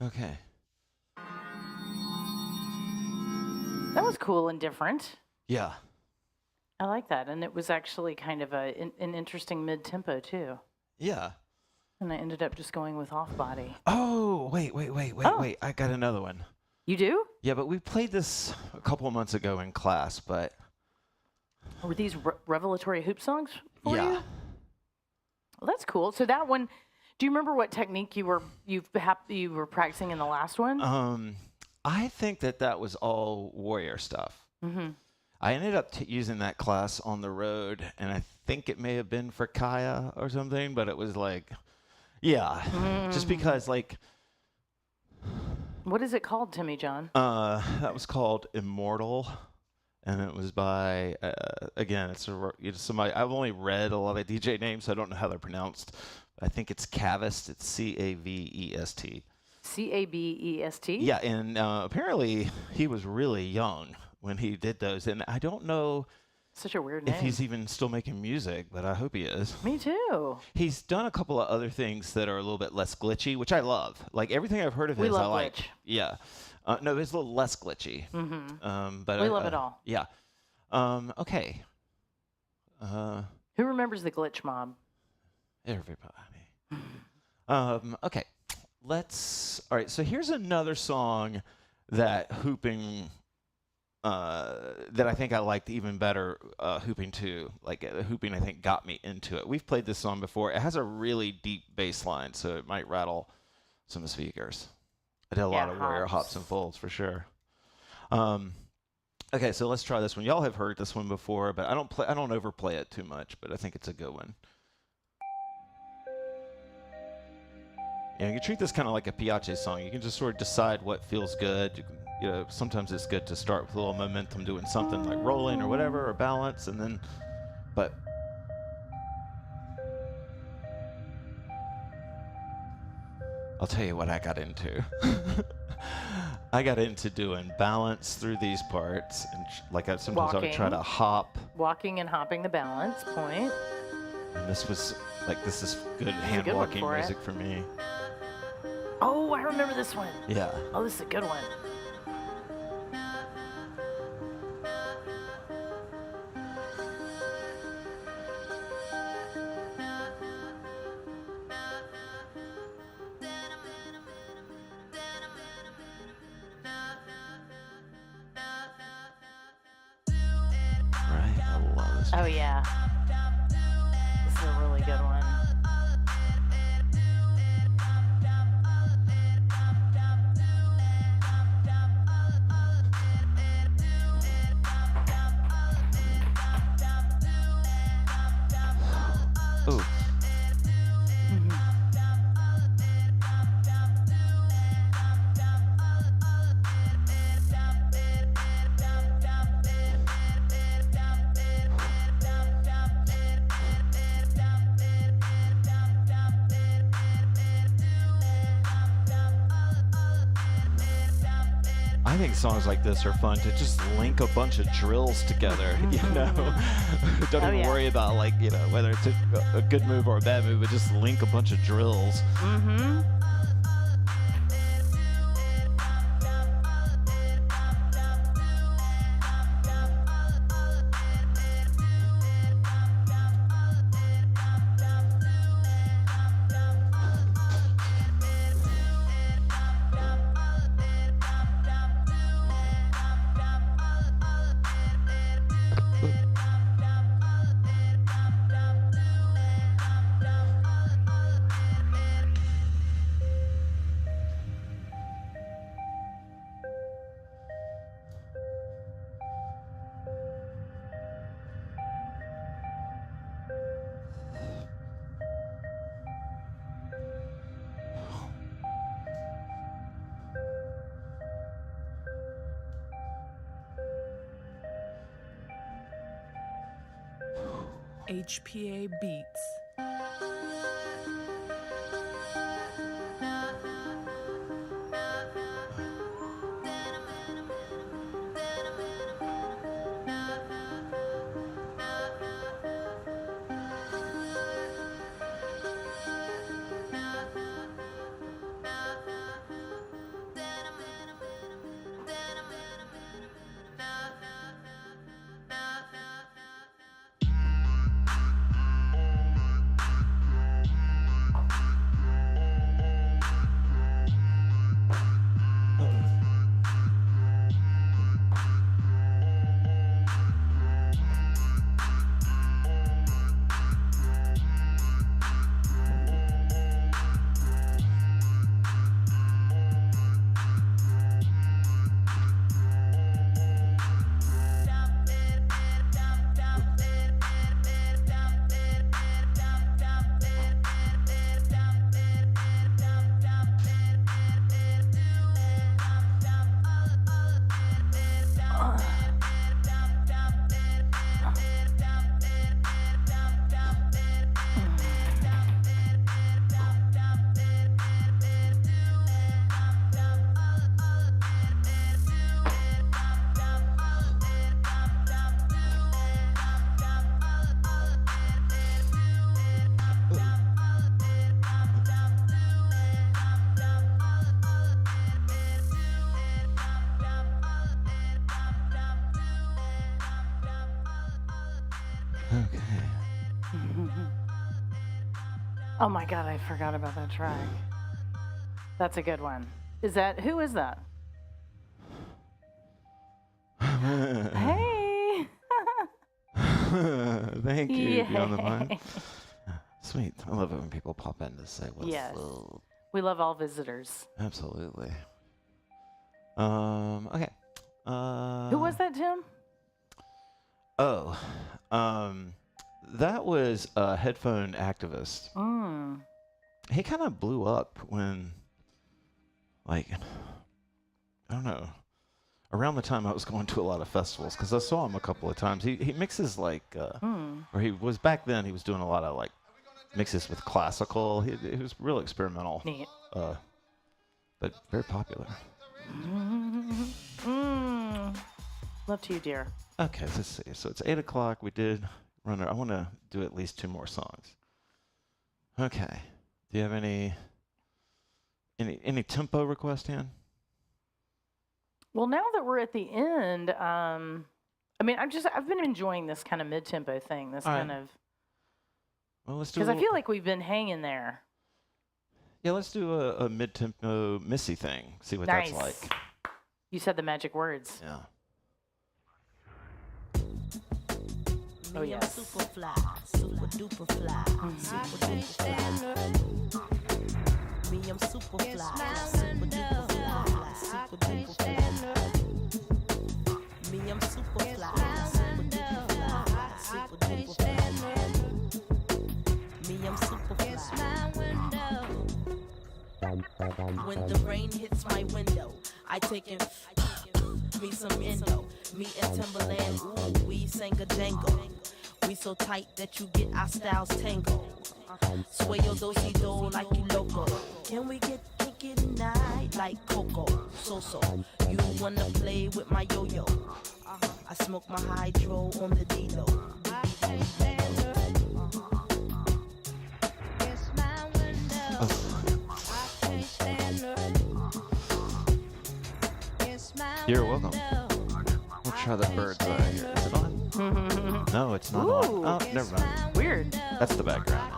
[SPEAKER 3] Okay.
[SPEAKER 4] That was cool and different.
[SPEAKER 3] Yeah.
[SPEAKER 4] I like that. And it was actually kind of an interesting mid-tempo, too.
[SPEAKER 3] Yeah.
[SPEAKER 4] And I ended up just going with off-body.
[SPEAKER 3] Oh, wait.
[SPEAKER 4] Oh.
[SPEAKER 3] Wait. I got another one.
[SPEAKER 4] You do?
[SPEAKER 3] Yeah, but we played this a couple of months ago in class, but
[SPEAKER 4] Were these revelatory hoop songs for you?
[SPEAKER 3] yeah.
[SPEAKER 4] Well, that's cool. So that one, do you remember what technique you were practicing in the last one?
[SPEAKER 3] I think that was all warrior stuff.
[SPEAKER 4] Mm-hmm.
[SPEAKER 3] I ended up using that class on the road, and I think it may have been for Kaya or something, but it was like, yeah, just because like.
[SPEAKER 4] What is it called, Timmy John?
[SPEAKER 3] That was called Immortal, and it was by again, it's somebody. I've only read a lot of DJ names, so I don't know how they're pronounced. I think it's Cavest. It's Cavest.
[SPEAKER 4] Cabest?
[SPEAKER 3] Yeah, and apparently he was really young when he did those, and I don't know
[SPEAKER 4] Such a weird
[SPEAKER 3] if
[SPEAKER 4] name.
[SPEAKER 3] he's even still making music, but I hope he is.
[SPEAKER 4] Me too.
[SPEAKER 3] He's done a couple of other things that are a little bit less glitchy, which I love. Like everything I've heard of
[SPEAKER 4] We
[SPEAKER 3] his, I
[SPEAKER 4] love
[SPEAKER 3] like.
[SPEAKER 4] glitch.
[SPEAKER 3] Yeah, no, it's a little less glitchy. But
[SPEAKER 4] We love it all.
[SPEAKER 3] Yeah. Okay.
[SPEAKER 4] Who remembers the glitch mob?
[SPEAKER 3] Everybody. Okay. All right. So here's another song that hooping. That I think I liked even better hooping too. Like hooping, I think got me into it. We've played this song before. It has a really deep bass line, so it might rattle some speakers. I did a lot of warrior hops and folds for sure. Okay, so let's try this one. Y'all have heard this one before, but I don't overplay it too much, but I think it's a good one. Yeah, you can treat this kind of like a Piace song. You can just sort of decide what feels good. Sometimes it's good to start with a little momentum, doing something like rolling or whatever, or balance, and then, but. I'll tell you what I got into. I got into doing balance through these parts, and sometimes I would try to hop.
[SPEAKER 4] Walking and hopping the balance point.
[SPEAKER 3] And this is good hand walking music for me.
[SPEAKER 4] Oh, I remember this one.
[SPEAKER 3] Yeah.
[SPEAKER 4] Oh, this is a good one.
[SPEAKER 3] Right, I love this.
[SPEAKER 4] Oh, yeah. This is a really good one.
[SPEAKER 3] Ooh. I think songs like this are fun to just link a bunch of drills together, Don't even worry about whether it's a good move or a bad move, but just link a bunch of drills.
[SPEAKER 4] Mm-hmm.
[SPEAKER 5] HPA Beats.
[SPEAKER 3] Okay.
[SPEAKER 4] Oh my God, I forgot about that track. That's a good one. Who is that? Hey!
[SPEAKER 3] Thank you. Be on the line.
[SPEAKER 4] Yay.
[SPEAKER 3] Sweet. I love it when people pop in to say what's
[SPEAKER 4] Yes.
[SPEAKER 3] up.
[SPEAKER 4] We love all visitors.
[SPEAKER 3] Absolutely. Okay.
[SPEAKER 4] Who was that, Tim?
[SPEAKER 3] Oh, that was a headphone activist. He kind of blew up when, like, I don't know, around the time I was going to a lot of festivals, because I saw him a couple of times. He mixes, like, or he was back then, he was doing a lot of, like, mixes with classical. He was real experimental.
[SPEAKER 4] Neat.
[SPEAKER 3] But very popular.
[SPEAKER 4] Love to you, dear.
[SPEAKER 3] Okay, let's see. So it's 8 o'clock. We did run. I want to do at least 2 more songs. Okay. Do you have any tempo request, Han?
[SPEAKER 4] Well, now that we're at the end, I mean, I've been enjoying this kind of mid-tempo thing. This
[SPEAKER 3] All
[SPEAKER 4] kind
[SPEAKER 3] right.
[SPEAKER 4] of,
[SPEAKER 3] Well, let's do.
[SPEAKER 4] because I feel like we've been hanging there.
[SPEAKER 3] Yeah, let's do a mid-tempo Missy thing. See what
[SPEAKER 4] Nice.
[SPEAKER 3] that's like.
[SPEAKER 4] You said the magic words.
[SPEAKER 3] Yeah.
[SPEAKER 4] Oh, yes.
[SPEAKER 6] Super fly, super duper fly, super duper fly. Me, I'm super fly, super duper fly, super duper fly. Me, I'm super fly, super duper fly, super duper fly. Me, I'm super fly. When the rain hits my window, I take in me some endo. Me and Timberland, ooh, we sang a jangle. We so tight that you get our styles tangled. Sway your do-si-do like you loco. Can we get kinky tonight like Coco? So, you wanna play with my yo-yo? I smoke my hydro on the D-Lo.
[SPEAKER 3] You're welcome. We'll try the bird's eye here. Is it on? No, it's not on.
[SPEAKER 4] Ooh.
[SPEAKER 3] Oh, never mind.
[SPEAKER 4] Weird.
[SPEAKER 3] That's the background.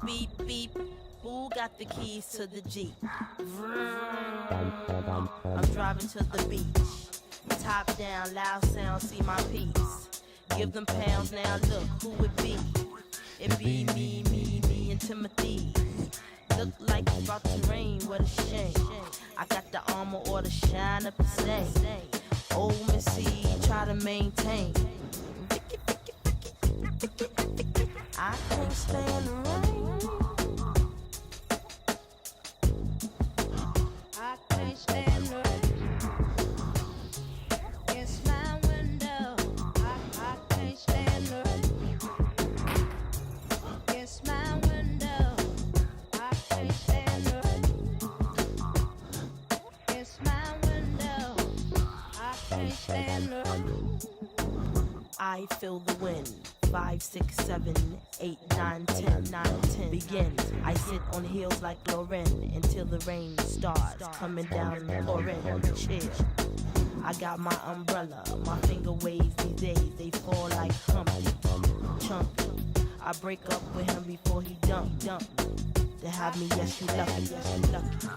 [SPEAKER 6] Beep, beep. Who got the keys to the Jeep? I'm driving to the beach. Top down, loud sound, see my piece. Give them pounds now, look who it be. It be me and Timothy. Look like it's about to rain, what a shame. I got the armor or the shine up the same. Old Missy, try to maintain. I can't stand the rain. I can't stand the rain. It's my window. I can't stand the rain. It's my window. I can't stand the rain. It's my window. I can't stand the rain. I feel the wind. 5, 6, 7, 8, 9, 10, 9, 10 begins. I sit on heels like Lauren until the rain starts coming down pouring on the chair. I got my umbrella, my finger waves these days, they fall like Humpty, Chunky. I break up with him before he dump. To have me, yes you lucky, yes you lucky.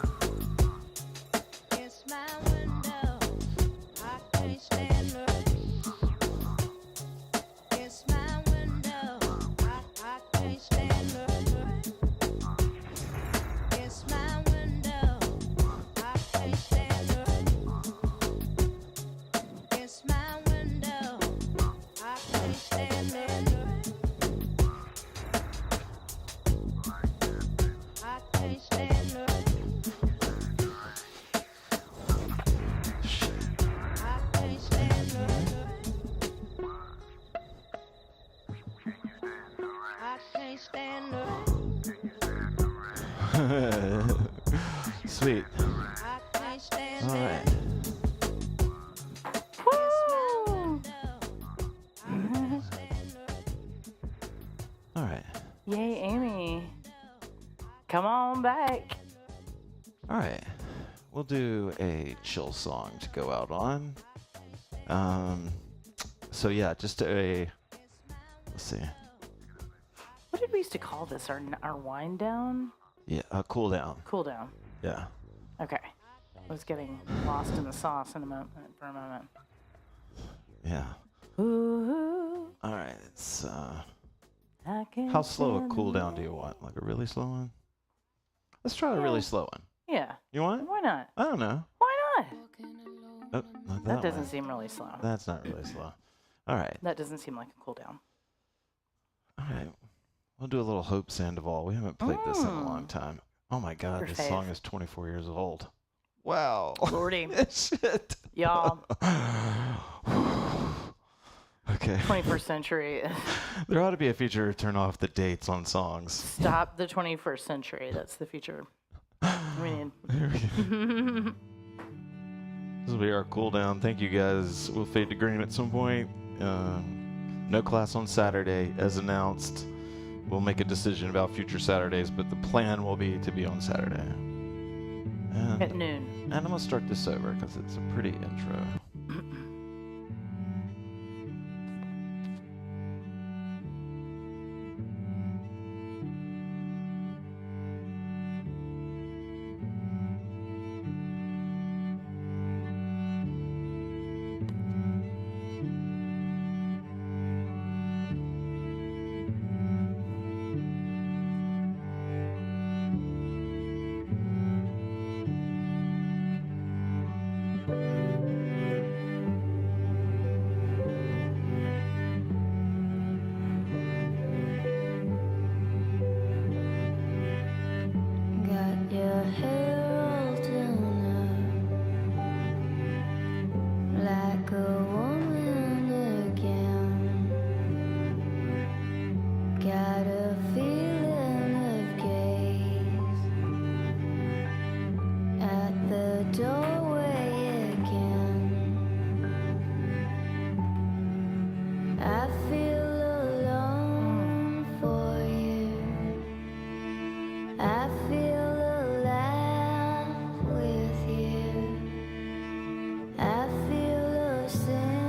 [SPEAKER 6] It's my window, I can't stand the rain. It's my window, I can't stand the rain. It's my window, I can't stand the rain. It's my window, I can't stand the rain. I can't stand the rain. I can't stand the rain. I can't stand the rain.
[SPEAKER 3] Sweet.
[SPEAKER 6] I can't stand
[SPEAKER 3] All
[SPEAKER 6] the
[SPEAKER 3] right. All right.
[SPEAKER 4] Yay, Amy. Come on back.
[SPEAKER 3] All right. Well, we'll do a chill song to go out on. So yeah, just let's see.
[SPEAKER 4] What did we used to call this? Our wind down?
[SPEAKER 3] Yeah, cool down.
[SPEAKER 4] Cool down.
[SPEAKER 3] Yeah.
[SPEAKER 4] Okay. I was getting lost in the sauce for a moment.
[SPEAKER 3] Yeah.
[SPEAKER 4] Ooh,
[SPEAKER 3] All right. It's
[SPEAKER 4] I can't
[SPEAKER 3] how slow a
[SPEAKER 4] stand
[SPEAKER 3] cool
[SPEAKER 4] the
[SPEAKER 3] down do you
[SPEAKER 4] rain.
[SPEAKER 3] want? Like a really slow one? Let's try a really
[SPEAKER 4] Yeah.
[SPEAKER 3] slow one.
[SPEAKER 4] Yeah.
[SPEAKER 3] You want?
[SPEAKER 4] Why not?
[SPEAKER 3] I don't know.
[SPEAKER 4] Why not?
[SPEAKER 3] Oh, not
[SPEAKER 4] That
[SPEAKER 3] that
[SPEAKER 4] doesn't
[SPEAKER 3] one.
[SPEAKER 4] seem really slow.
[SPEAKER 3] That's not really slow. All right.
[SPEAKER 4] That doesn't seem like a cool down.
[SPEAKER 3] All right. We'll do a little Hope Sandoval. We haven't played this in a long
[SPEAKER 4] Mm.
[SPEAKER 3] time. Oh my God,
[SPEAKER 4] Your
[SPEAKER 3] this
[SPEAKER 4] fave.
[SPEAKER 3] song is 24 years old. Wow.
[SPEAKER 4] Lordy.
[SPEAKER 3] Shit.
[SPEAKER 4] Y'all,
[SPEAKER 3] Okay.
[SPEAKER 4] 21st century.
[SPEAKER 3] There ought to be a feature to turn off the dates on songs.
[SPEAKER 4] Stop the 21st century. That's the future. We need.
[SPEAKER 3] There we go. This will be our cool down. Thank you guys. We'll fade to green at some point. No class on Saturday as announced. We'll make a decision about future Saturdays, but the plan will be to be on Saturday. And,
[SPEAKER 4] At noon.
[SPEAKER 3] and I'm going to start this over because it's a pretty intro.
[SPEAKER 7] Got your hair all done up like a woman again. Got a feeling of gaze at the doorway again. I feel alone for you. I feel alive with you. I feel celebrated.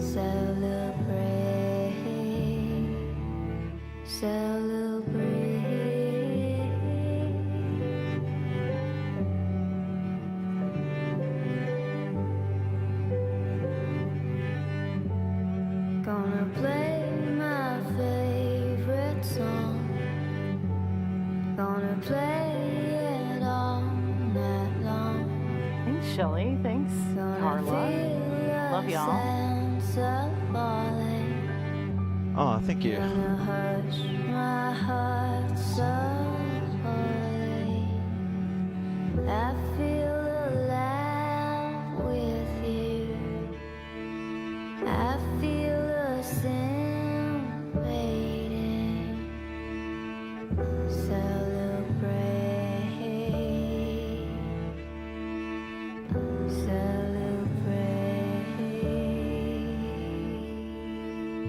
[SPEAKER 7] Celebrate. Gonna play my favorite song. Gonna play it all night long.
[SPEAKER 4] Thanks, Shelly. Thanks,
[SPEAKER 7] Gonna
[SPEAKER 4] Carla.
[SPEAKER 7] feel
[SPEAKER 4] Love
[SPEAKER 7] a
[SPEAKER 4] y'all.
[SPEAKER 7] sense of falling.
[SPEAKER 3] Oh, thank you.
[SPEAKER 7] Gonna hush my heart slowly. I feel alive with you. I feel a celebrating.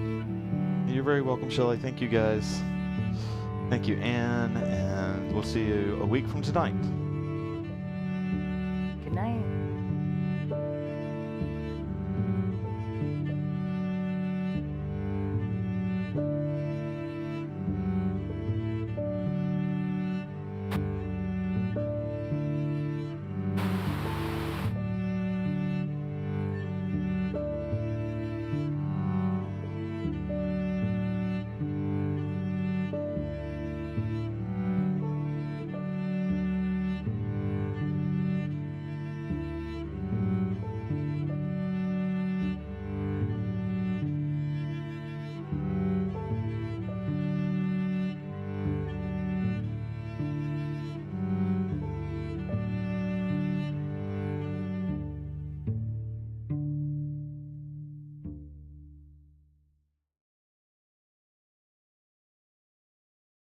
[SPEAKER 7] Celebrate.
[SPEAKER 3] You're very welcome, Shelley. Thank you, guys. Thank you, Anne. And we'll see you a week from tonight.
[SPEAKER 4] Good night.